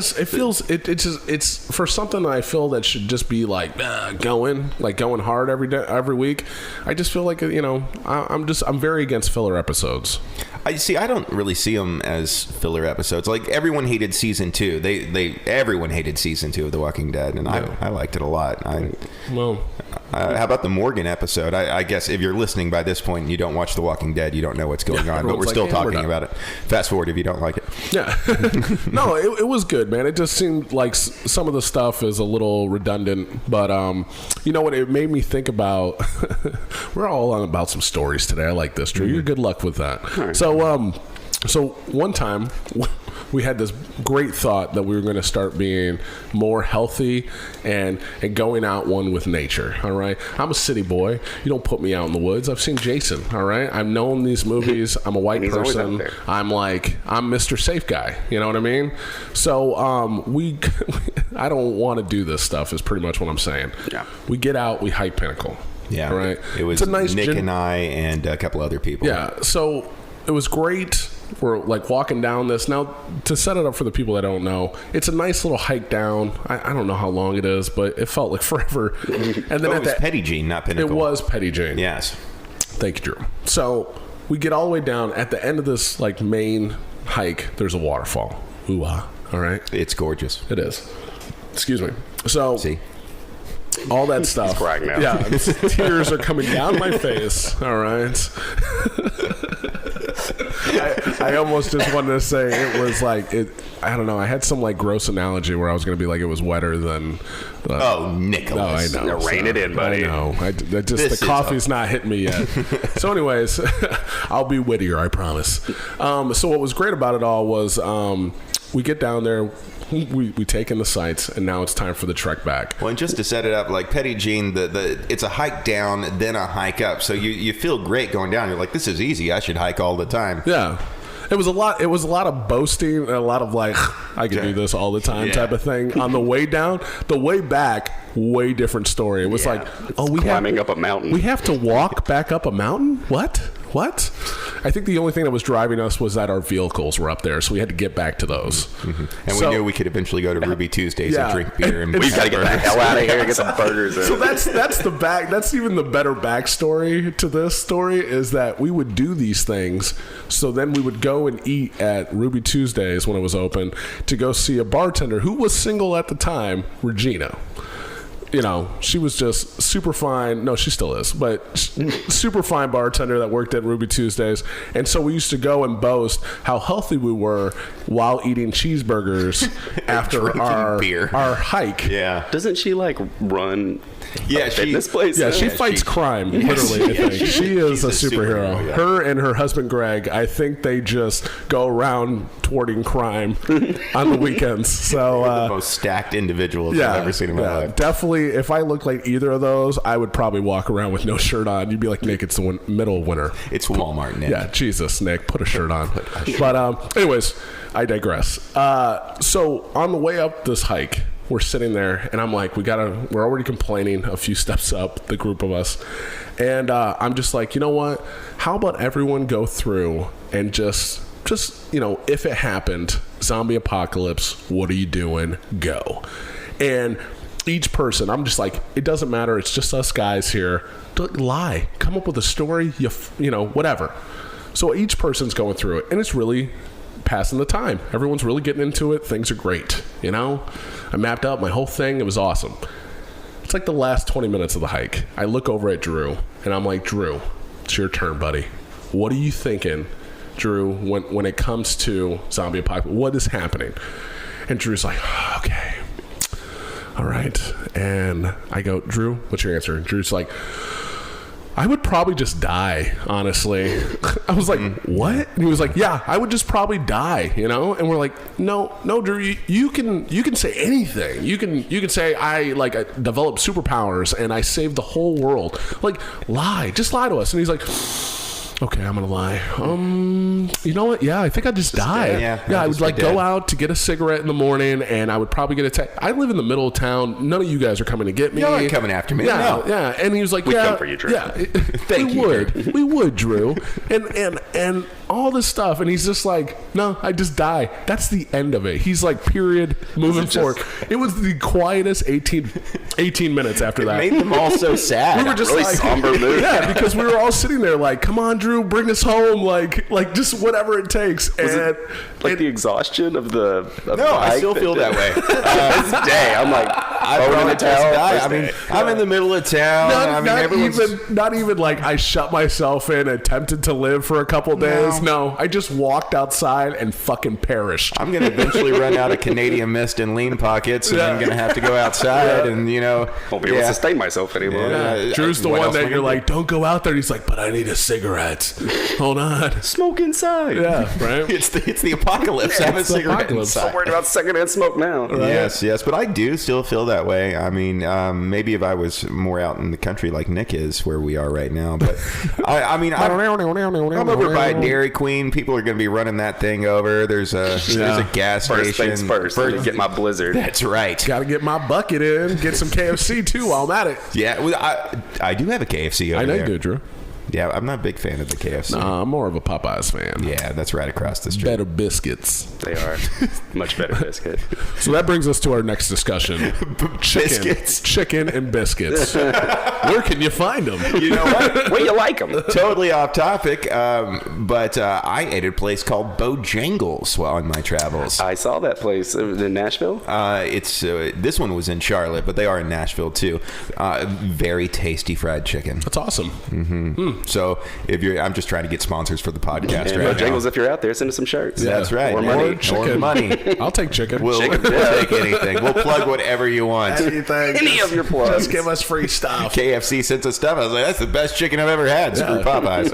for something I feel that should just be like going hard every week. I just feel like I'm very against filler episodes. I don't really see them as filler episodes. Like everyone hated season 2. Everyone hated season 2 of The Walking Dead, and I liked it a lot. How about the Morgan episode? I guess if you're listening by this point and you don't watch The Walking Dead, you don't know what's going on. But we're still talking about it. Fast forward if you don't like it. Yeah. No, it was good, man. It just seemed like some of the stuff is a little redundant. But you know what? It made me think about. We're all on about some stories today. I like this, Drew. You're good luck with that. Right. So one time we had this great thought that we were going to start being more healthy and going out one with nature. All right, I'm a city boy. You don't put me out in the woods. I've seen Jason. All right, I've known these movies. I'm a white person. I'm Mr. Safe Guy. You know what I mean? So I don't want to do this stuff. Is pretty much what I'm saying. Yeah. We get out. We hike Pinnacle. Yeah. Right. It was a nice Nick and I and a couple other people. Yeah. So it was great. We're like walking down this. Now, to set it up for the people that don't know, it's a nice little hike down. I don't know how long it is, but it felt like forever. And then it was Petty Jean, not Pinnacle. It was Petty Jean. Yes. Thank you, Drew. So we get all the way down. At the end of this like main hike, there's a waterfall. Ooh-ah. All right. It's gorgeous. It is. Excuse me. So see. All that stuff. He's crying now. Yeah, tears are coming down my face. All right. I almost just wanted to say it was like it. I don't know. I had some like gross analogy where I was going to be like it was wetter than. Nicholas. No, I know. Rein it in, buddy. I know. The coffee's not hitting me yet. So, anyways, I'll be wittier. I promise. So what was great about it all was we get down there. We take in the sights, and now it's time for the trek back. Well, and just to set it up, like Petty Jean, it's a hike down, then a hike up. So you feel great going down. You're like, this is easy. I should hike all the time. Yeah. It was a lot of boasting and a lot of like, I can do this all the time type of thing. On the way down, the way back, way different story. It was like, climbing up a mountain. We have to walk back up a mountain? What? I think the only thing that was driving us was that our vehicles were up there, so we had to get back to those. Mm-hmm. And we knew we could eventually go to Ruby Tuesdays and drink beer. And We've got to get the hell out of here and get some burgers. So that's the back. That's even the better backstory to this story is that we would do these things. So then we would go and eat at Ruby Tuesdays when it was open to go see a bartender who was single at the time, Regina. You know, she was just super fine. No, she still is, but super fine bartender that worked at Ruby Tuesdays. And so we used to go and boast how healthy we were while eating cheeseburgers after our hike. Yeah. Doesn't she like run a fitness place? Yeah, she fights crime, literally, I think. She is a superhero. Yeah. Her and her husband, Greg, I think they just go around thwarting crime on the weekends. So the most stacked individuals I've ever seen in my life. Definitely. If I looked like either of those, I would probably walk around with no shirt on. You'd be like, Nick, it's the middle of winter. It's Walmart, Nick. Yeah, Jesus, Nick, put a shirt on. But anyways, I digress. So on the way up this hike, we're sitting there, and I'm like, we're already complaining a few steps up, the group of us. And I'm just like, you know what? How about everyone go through and just you know, if it happened, zombie apocalypse, what are you doing? Go. And each person, I'm just like, it doesn't matter. It's just us guys here. Don't lie. Come up with a story. You know, whatever. So each person's going through it, and it's really passing the time. Everyone's really getting into it. Things are great. You know, I mapped out my whole thing. It was awesome. It's like the last 20 minutes of the hike. I look over at Drew, and I'm like, Drew, it's your turn, buddy. What are you thinking, Drew, when it comes to zombie apocalypse? What is happening? And Drew's like, okay. All right. And I go, Drew, what's your answer? And Drew's like, I would probably just die, honestly. I was like, what? And he was like, yeah, I would just probably die, you know? And we're like, no, Drew, you can say anything. You can say I developed superpowers and I saved the whole world. Like, lie. Just lie to us. And he's like, okay, I'm gonna lie. You know what? Yeah, I think I'd just die. Yeah, I would go out to get a cigarette in the morning, and I would probably get attacked. I live in the middle of town. None of you guys are coming to get me. You're not coming after me. Yeah, yeah. And he was like, We'd come for you, Drew. Yeah, we would, Drew. And all this stuff, and he's just like, no, I just die. That's the end of it. He's like, period, moving forward. It was the quietest 18 minutes after that. It made them all so sad. We were just really like, somber mood. Yeah, because we were all sitting there like, come on, Drew, bring us home, like just whatever it takes. Was it like the exhaustion of the I still feel that way. This day, I'm like, I'm in the middle of town. Not even like I shut myself in, attempted to live for a couple days. No, I just walked outside and fucking perished. I'm gonna eventually run out of Canadian Mist and lean pockets, and I'm gonna have to go outside, and won't be able to sustain myself anymore. Yeah. Drew's the one that you're like, don't go out there. And he's like, but I need a cigarette. Hold on. Smoke inside. Yeah, right. It's the apocalypse. Have a cigarette inside. I'm worried about secondhand smoke now. Right. Yes, but I do still feel that way. I mean, maybe if I was more out in the country like Nick is, where we are right now. But I'm over by Dairy Queen. People are going to be running that thing over. There's a gas station. First things first. Get my Blizzard. That's right. Got to get my bucket in. Get some KFC too while I'm at it. Yeah, I do have a KFC over there. I know you do, Drew. Yeah, I'm not a big fan of the KFC. I'm more of a Popeyes fan. Yeah, that's right across the street. Better biscuits. They are. Much better biscuit. So that brings us to our next discussion. Biscuits. Chicken and biscuits. Where can you find them? You know what? Where you like them? Totally off topic, but I ate at a place called Bojangles while on my travels. I saw that place in Nashville. It's this one was in Charlotte, but they are in Nashville too. Very tasty fried chicken. That's awesome. Mm-hmm. So I'm just trying to get sponsors for the podcast right Bojangles, now. if you're out there, send us some shirts. Yeah. That's right. Or money. Chicken. Or money. I'll take chicken. We'll take anything. We'll plug whatever you want. Anything. Any of your plugs. Just give us free stuff. KFC sent us stuff. I was like, that's the best chicken I've ever had. Screw Popeyes.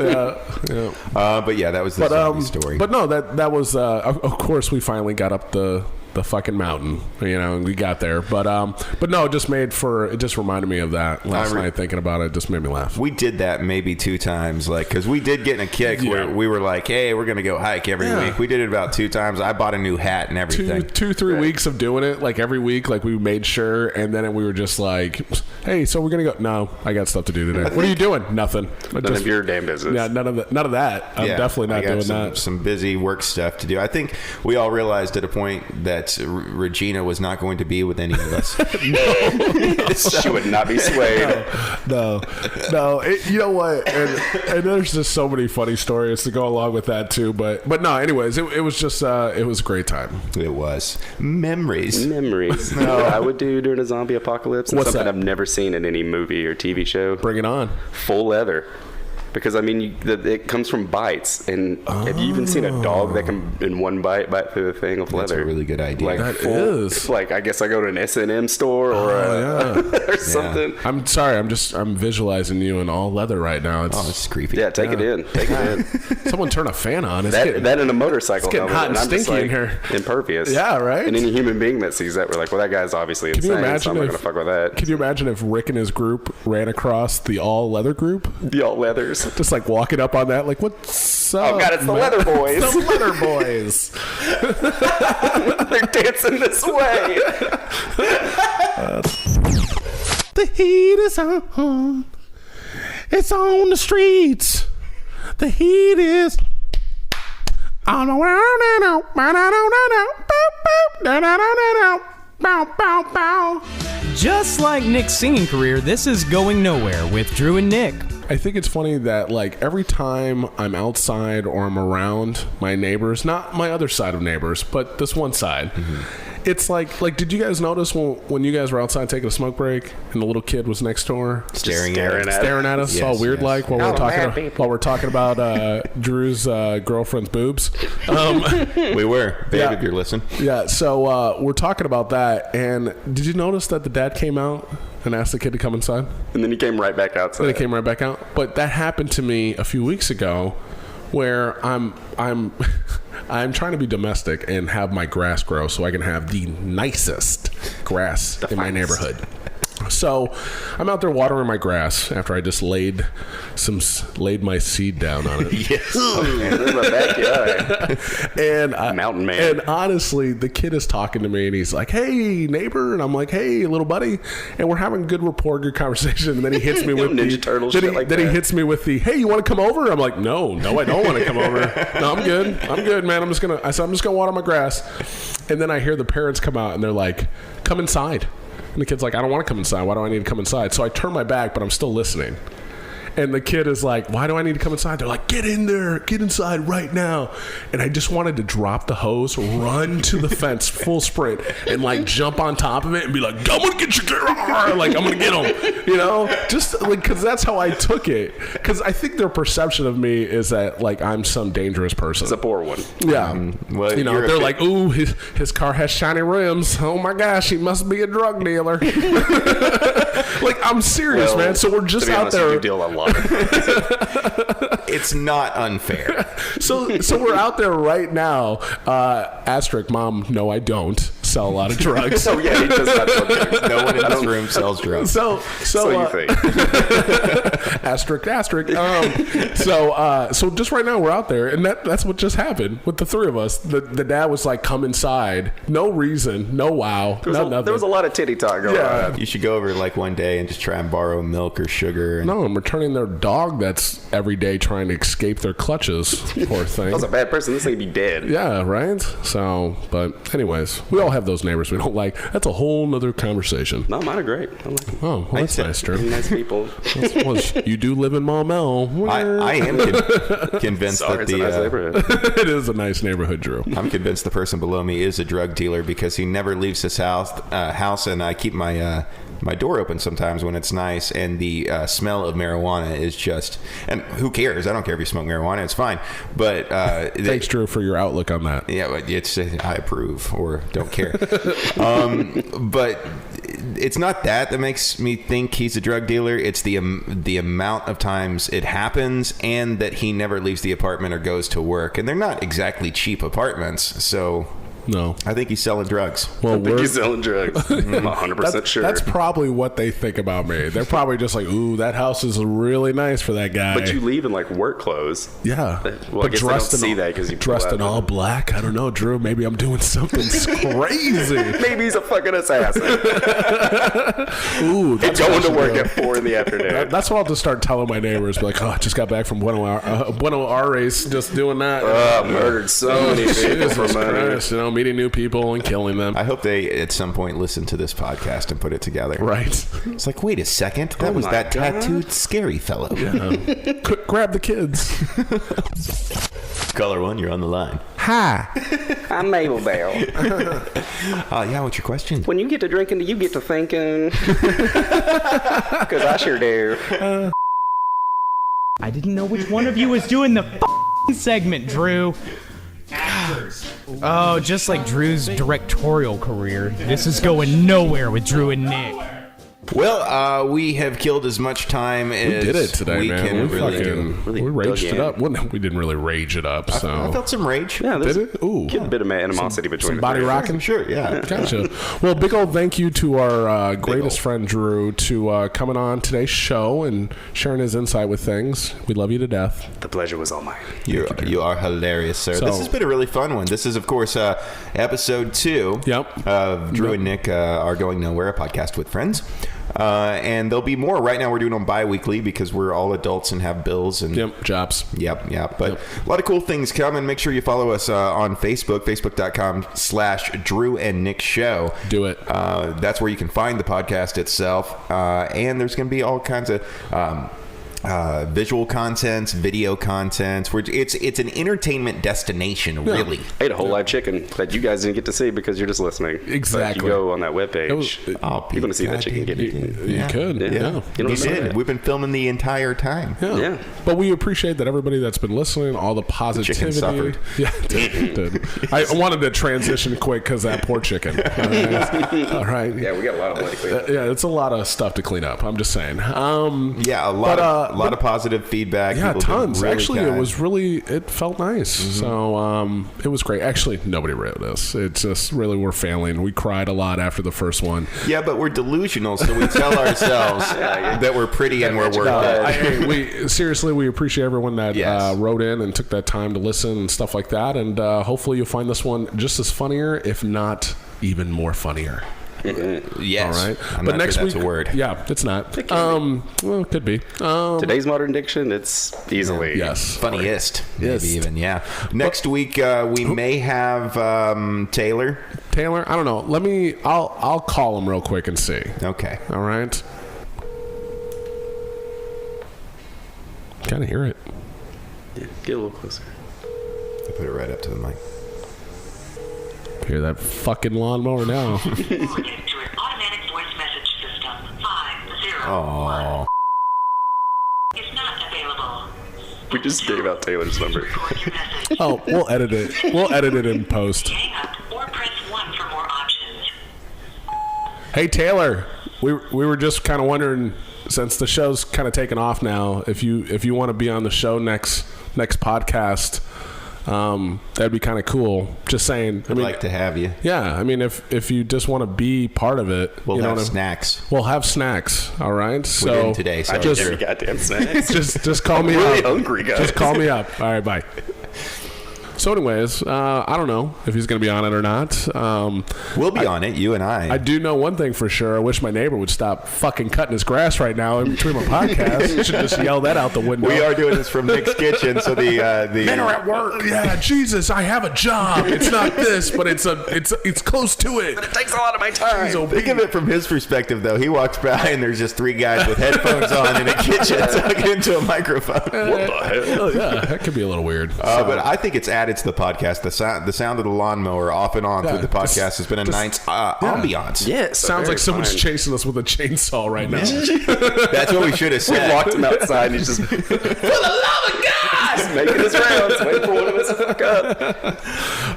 Yeah. But yeah, that was the story. But no, that was of course we finally got up the the fucking mountain, and we got there. But no, it just reminded me of that last night thinking about it. It just made me laugh. We did that maybe 2 times, because we did get in a kick where we were like, hey, we're going to go hike every week. We did it about 2 times. I bought a new hat and everything. 3 weeks of doing it, every week, we made sure, and then we were just like, hey, so we're going to go. No, I got stuff to do today. What are you doing? Nothing. None of your damn business. Yeah, none of that. I'm definitely not doing that. Some busy work stuff to do. I think we all realized at a point that Regina was not going to be with any of us. She would not be swayed. No. You know what? And there's just so many funny stories to go along with that too. But no. Anyways, it was just it was a great time. It was memories. No, I would do during a zombie apocalypse. And What's something that? I've never seen in any movie or TV show. Bring it on. Full leather. Because it comes from bites, and have you even seen a dog that can in one bite through the thing of leather? That's a really good idea. That is. I guess I go to an S&M store or something. I'm sorry. I'm visualizing you in all leather right now. It's creepy. Yeah, take it in. Someone turn a fan on. That in a motorcycle. It's getting hot and stinky in here. Impervious. Yeah, right. And any human being that sees that, we're like, well, that guy's obviously insane. So I'm not going to fuck with that. Can you imagine if Rick and his group ran across the all leather group? The all leathers. Just walking up on that, what's up? Oh God, it's the Leather Boys. The Leather Boys. They're dancing this way. The heat is on. It's on the streets. The heat is on the Just like Nick's singing career, this is Going Nowhere with Drew and Nick. I think it's funny that every time I'm outside or I'm around my neighbors, not my other side of neighbors, but this one side, it's like did you guys notice when you guys were outside taking a smoke break and the little kid was next door staring at us, all weird while we're talking about Drew's girlfriend's boobs? We were, babe, if you're listening. Yeah, so we're talking about that, and did you notice that the dad came out and asked the kid to come inside? And then he came right back outside. Then he came right back out. But that happened to me a few weeks ago, where I'm trying to be domestic and have my grass grow so I can have the nicest grass in my neighborhood. So I'm out there watering my grass after I just laid my seed down on it. Yes. In my backyard. And Mountain man. And honestly, the kid is talking to me and he's like, "Hey, neighbor," and I'm like, "Hey, little buddy," and we're having good rapport, good conversation. And then he hits me with Ninja Turtles. He hits me with the, "Hey, you want to come over?" I'm like, "No, I don't want to come over. No, I'm good, man. I'm just gonna water my grass." And then I hear the parents come out and they're like, "Come inside." And the kid's like, "I don't want to come inside. Why do I need to come inside?" So I turn my back, but I'm still listening. And the kid is like, "Why do I need to come inside?" They're like, "Get in there. Get inside right now." And I just wanted to drop the hose, run to the fence, full sprint, and jump on top of it and be like, "I'm going to get your kid." I'm going to get him. Just because that's how I took it. Because I think their perception of me is that I'm some dangerous person. It's a poor one. Yeah. Well, they're like, "Ooh, his car has shiny rims. Oh my gosh, he must be a drug dealer." I'm serious, man. So we're just out there. You deal a lot. It's not unfair. So we're out there right now. Asterisk, Mom, no, I don't sell a lot of drugs. Oh yeah, he does not sell drugs. No one in this room sells drugs. So you think? Asterisk. So just right now we're out there, and that's what just happened with the three of us. The dad was like, "Come inside." No reason, no wow, nothing. There was a lot of titty talk going on. You should go over one day and just try and borrow milk or sugar. No, I'm returning their dog that's every day trying to escape their clutches. Poor thing. That was a bad person. This thing would be dead. Yeah, right? So, but anyways, we all have those neighbors we don't like. That's a whole nother conversation. No, mine are great. I like them. Oh, well, that's nice, Drew. Nice people. You do live in Maumelle. I am convinced that it's a nice neighborhood. It is a nice neighborhood, Drew. I'm convinced the person below me is a drug dealer because he never leaves his house, and I keep my door open sometimes when it's nice, and the smell of marijuana is just, and who cares? I don't care if you smoke marijuana, it's fine. But thanks, Drew, for your outlook on that. Yeah, but it's I approve or don't care. But it's not that makes me think he's a drug dealer. It's the amount of times it happens, and that he never leaves the apartment or goes to work, and they're not exactly cheap apartments, so. No. I think he's selling drugs. Well, I think he's selling drugs. I'm 100% sure. That's probably what they think about me. They're probably just like, ooh, that house is really nice for that guy. But you leave in like work clothes. Yeah. Well, I guess they don't see that because you dressed in all black. I don't know, Drew. Maybe I'm doing something crazy. Maybe he's a fucking assassin. Ooh, He's going to work at 4 in the afternoon. That's what I'll just start telling my neighbors. Be like, oh, I just got back from Bueno Aires, just doing that. Murdered so many people for money. Christ, you know, meeting new people and killing them. I hope they at some point listen to this podcast and put it together. Right. It's like, wait a second, that was that tattooed scary fellow. Yeah. Grab the kids. Caller 1, you're on the line. Hi. I'm Mabel Bell. Yeah, what's your question? When you get to drinking, do you get to thinking? Because I sure do. I didn't know which one of you was doing the segment, Drew. Oh, just like Drew's directorial career. This is going nowhere with Drew and Nick. Well, we have killed as much time as We did it today, we man. can We raged it up. Well, no, we didn't really rage it up. So I felt some rage. Yeah, did it? Ooh. Get a bit of animosity between Some the body three of us. rocking? Sure, yeah. Gotcha. Well, big old thank you to our greatest friend Drew to coming on today's show and sharing his insight with things. We love you to death. The pleasure was all mine. You are hilarious, sir. So- This has been a really fun one. This is, of course, episode 2 Yep. of Drew and Nick Are Going Nowhere, a podcast with friends. And there'll be more. Right now we're doing them bi-weekly because we're all adults and have bills. And Jobs. Yep. But a lot of cool things coming. Make sure you follow us on Facebook, facebook.com/Drew and Nick Show. Do it. That's where you can find the podcast itself. And there's going to be all kinds of visual content, video content. It's an entertainment destination, really. I ate a whole live chicken that you guys didn't get to see because you're just listening. Exactly. But you go on that webpage, you're going to see that chicken get eaten. You could. Yeah. Yeah. You know We what I'm did. saying? We've been filming the entire time. Yeah. But we appreciate that everybody that's been listening, all the positivity. chicken suffered. Yeah, it did. I wanted to transition quick because that poor chicken. All right. Yeah, we got a lot of money. Yeah, it's a lot of stuff to clean up. I'm just saying. Yeah, a lot of positive feedback. Yeah, People have been tons. really Actually, kind. it felt nice. So it was great. Actually, nobody wrote this. It's just really we're failing. We cried a lot after the first one. Yeah, but we're delusional, so we tell ourselves that we're pretty and we're worth it. We appreciate everyone that Yes. wrote in and took that time to listen and stuff like that. And hopefully you'll find this one just as funnier, if not even more funnier. Yes. All right. I'm but not next sure week, that's a word. Yeah, it's not. Well, it could be. Today's modern diction, it's easily. Yes. Funniest, Yes. maybe even. Yeah. Next week we may have Taylor. Taylor, I don't know. I'll call him real quick and see. Okay. All right. Kind of hear it. Yeah, get a little closer. I put it right up to the mic. Hear that fucking lawnmower now. To an automatic voice message system 501 Oh. is not available. We just gave out Taylor's number. Record your message. Oh, we'll edit it. We'll edit it in post. Hang up or press 1 for more options. Hey Taylor, we were just kind of wondering, since the show's kind of taken off now, if you want to be on the show next podcast, that'd be kind of cool. Just saying. I'd like to have you. Yeah, I mean, if you just want to be part of it, We'll you know have what I- snacks. We'll have snacks. All right. We So didn't today, so I just sure. every goddamn snacks. just call me really up. hungry, guys. Just call me up. All right. Bye. So, anyways, I don't know if he's going to be on it or not. We'll be on it, you and I. I do know one thing for sure. I wish my neighbor would stop fucking cutting his grass right now in between my podcast. You should just yell that out the window. We are doing this from Nick's kitchen, so the Men are at work. Yeah, Jesus, I have a job. It's not this, but it's close to it. It takes a lot of my time. Think of it from his perspective, though. He walks by and there's just 3 guys with headphones on in a kitchen talking into a microphone. What the hell? Oh, yeah, that could be a little weird. But I think it's added to the podcast. The sound of the lawnmower off and on through the podcast has been a nice ambiance. Yes. Sounds like someone's chasing us with a chainsaw right now. That's what we should have We said. walked him outside and he's just, for the love of God! Making his rounds, waiting for one of us to fuck up.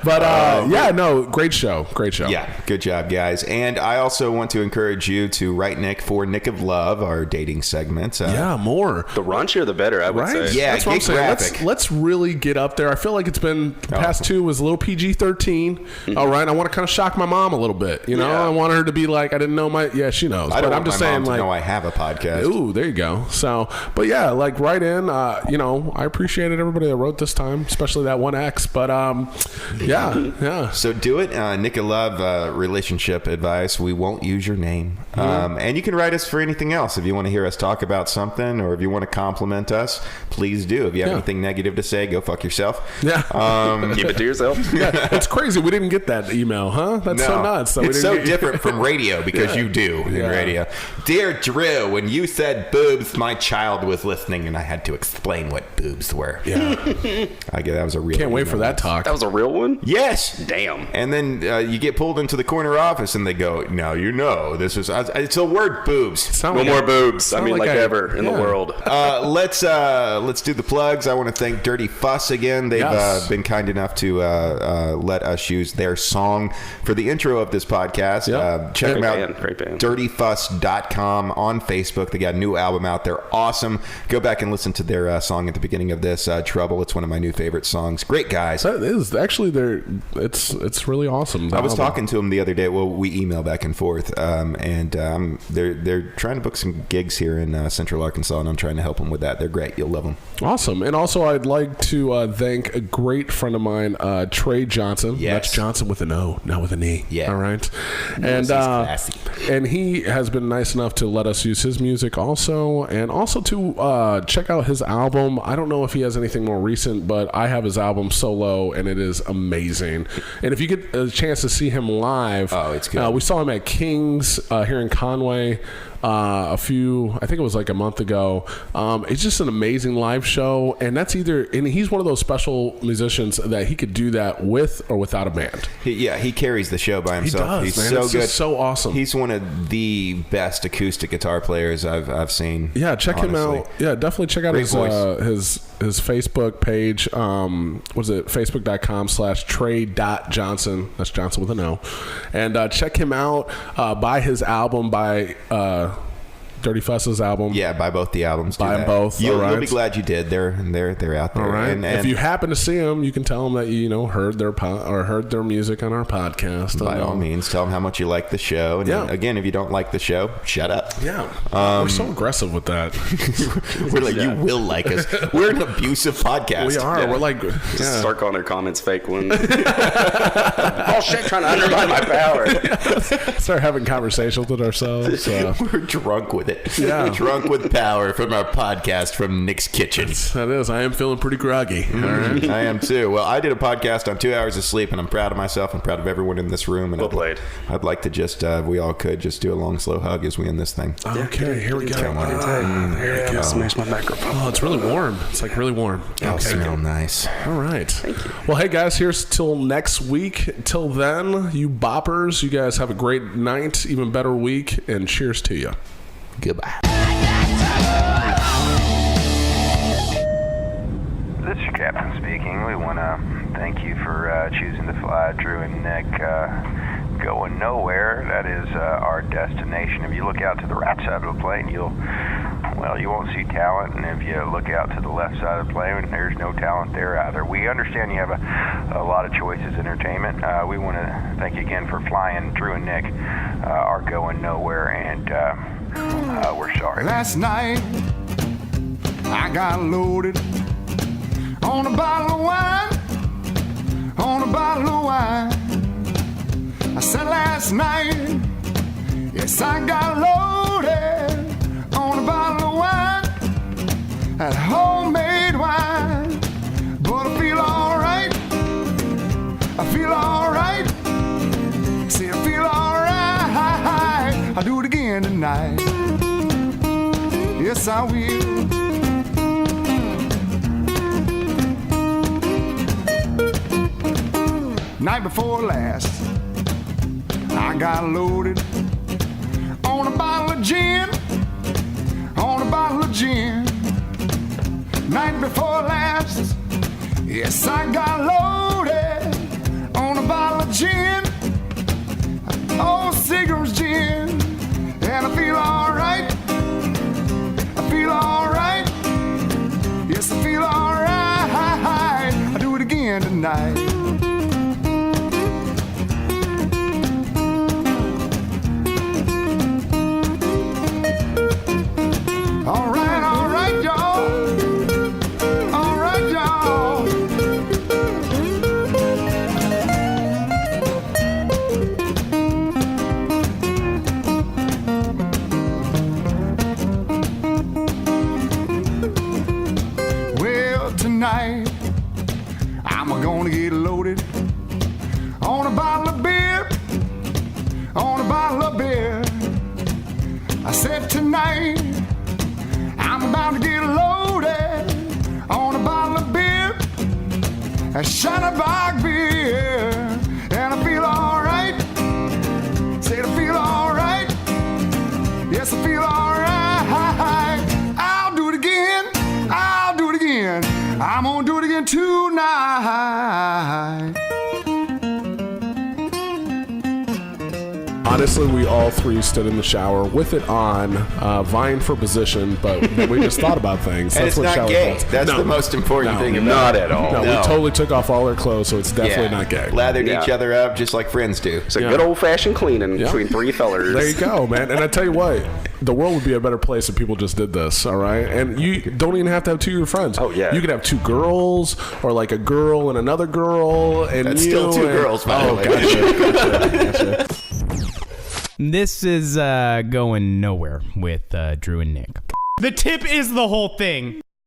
But great show. Yeah, good job, guys. And I also want to encourage you to write Nick for Nic of Love, our dating segment. More. The raunchier, the better, I would say. Yeah, that's what I'm saying. graphic. Let's really get up there. I feel like it's been past two was a little PG-13. All right, I want to kind of shock my mom a little bit. You know, I want her to be like, I didn't know my. Yeah, she knows. I don't want I'm just my saying, mom to like, know I have a podcast. Ooh, there you go. So, but yeah, like right in. I appreciated everybody that wrote this time, especially that one ex. But yeah. So do it. Nic of Love, relationship advice. We won't use your name. And you can write us for anything else. If you want to hear us talk about something, or if you want to compliment us, please do. If you have anything negative to say, go fuck yourself. Yeah. Keep it to yourself. Yeah, it's crazy. We didn't get that email, huh? That's so nuts. It's so different from radio because you do in radio. Dear Drew, when you said boobs, my child was listening, and I had to explain what boobs were. Yeah. I get that was a real. Can't wait for that talk. That was a real one? Yes. Damn. And then you get pulled into the corner office, and they go, "Now you know this is." It's a word, boobs. No more boobs. I mean, like ever in the world. Let's do the plugs. I want to thank Dirty Fuss again. They've been kind enough to let us use their song for the intro of this podcast. Check them out. Great band. DirtyFuss.com on Facebook. They got a new album out. They're awesome. Go back and listen to their song at the beginning of this, Trouble. It's one of my new favorite songs. Great guys. That is actually it's really awesome. I was talking to them the other day. Well, we email back and forth, and they're trying to book some gigs here in Central Arkansas, and I'm trying to help them with that. They're great. You'll love them. Awesome. And also, I'd like to thank a great friend of mine, Trey Johnson. Yes. That's Johnson with an O, not with an E. Yeah. All right. Yes, And he has been nice enough to let us use his music also, and also to check out his album. I don't know if he has anything more recent, but I have his album Solo, and it is amazing. And if you get a chance to see him live, it's good. We saw him at King's here in Conway. I think it was like a month ago. It's just an amazing live show, and and he's one of those special musicians that he could do that with or without a band. He carries the show by himself. He does, he's man. so good, just so awesome. He's one of the best acoustic guitar players I've seen. Yeah, check him out. Yeah, definitely check out his Facebook page. What is it? Facebook.com/Trey.Johnson. That's Johnson with an O. And check him out. Buy his album by Dirty Fuss's album. Yeah, buy both the albums. Buy them both. You'll be glad you did. They're out there. All right. And if you happen to see them, you can tell them that you heard their music on our podcast. By all means, tell them how much you like the show. And again, if you don't like the show, shut up. Yeah. We're so aggressive with that. We're like, you will like us. We're an abusive podcast. We are. Yeah. We're like, start calling their comments fake ones. Oh shit, trying to undermine my power. Start having conversations with ourselves. We're drunk with it. Yeah. Drunk with power from our podcast from Nick's Kitchen. That is. I am feeling pretty groggy. All right. I am too. Well, I did a podcast on 2 hours of sleep, and I'm proud of myself. I'm proud of everyone in this room. And Well played. I'd like to just, we all could just do a long, slow hug as we end this thing. Okay, here we go. Come on. There we go. Smash my microphone. Oh, it's really warm. It's like really warm. It'll smell nice. All right. Thank you. Well, hey guys, here's till next week. Till then, you boppers, you guys have a great night, even better week, and cheers to you. Goodbye. This is Captain speaking. We want to thank you for choosing to fly Drew and Nick going nowhere. That is our destination. If you look out to the right side of the plane, you won't see talent. And if you look out to the left side of the plane, there's no talent there either. We understand you have a lot of choices entertainment. We want to thank you again for flying Drew and Nick are going nowhere, and we're sorry. Last night, I got loaded on a bottle of wine, I said last night, yes, I got loaded on a bottle of wine, that homemade wine, but I feel alright, see, I feel alright, I'll do it again tonight, yes I will. Night before last, I got loaded on a bottle of gin, Night before last, Yes, I got loaded on a bottle of gin, old Seagram's gin, and I feel alright. I feel alright. Yes, I feel alright. I do it again tonight. All right, y'all. All right, y'all. Well, tonight I'm gonna get loaded on a bottle of beer, on a bottle of beer. I said tonight I'm about to get loaded on a bottle of beer, a Shiner beer, and I feel alright. Said I feel alright. Yes, I feel alright. I'll do it again. I'll do it again. I'm gonna do it again tonight. Honestly, we all three stood in the shower with it on, vying for position, but we just thought about things. And That's it's what not shower gay. thoughts. That's No. the most important thing about Not it. at all. No, we totally took off all our clothes, so it's definitely not gay. Lathered Yeah. each other up just like friends do. It's a good old-fashioned cleaning between three fellers. There you go, man. And I tell you what, the world would be a better place if people just did this, all right? And you don't even have to have two of your friends. Oh, yeah. You could have two girls, or like a girl and another girl, and That's you. still two and- girls, by the oh, way. Gotcha. This is going nowhere with Drew and Nick. The tip is the whole thing.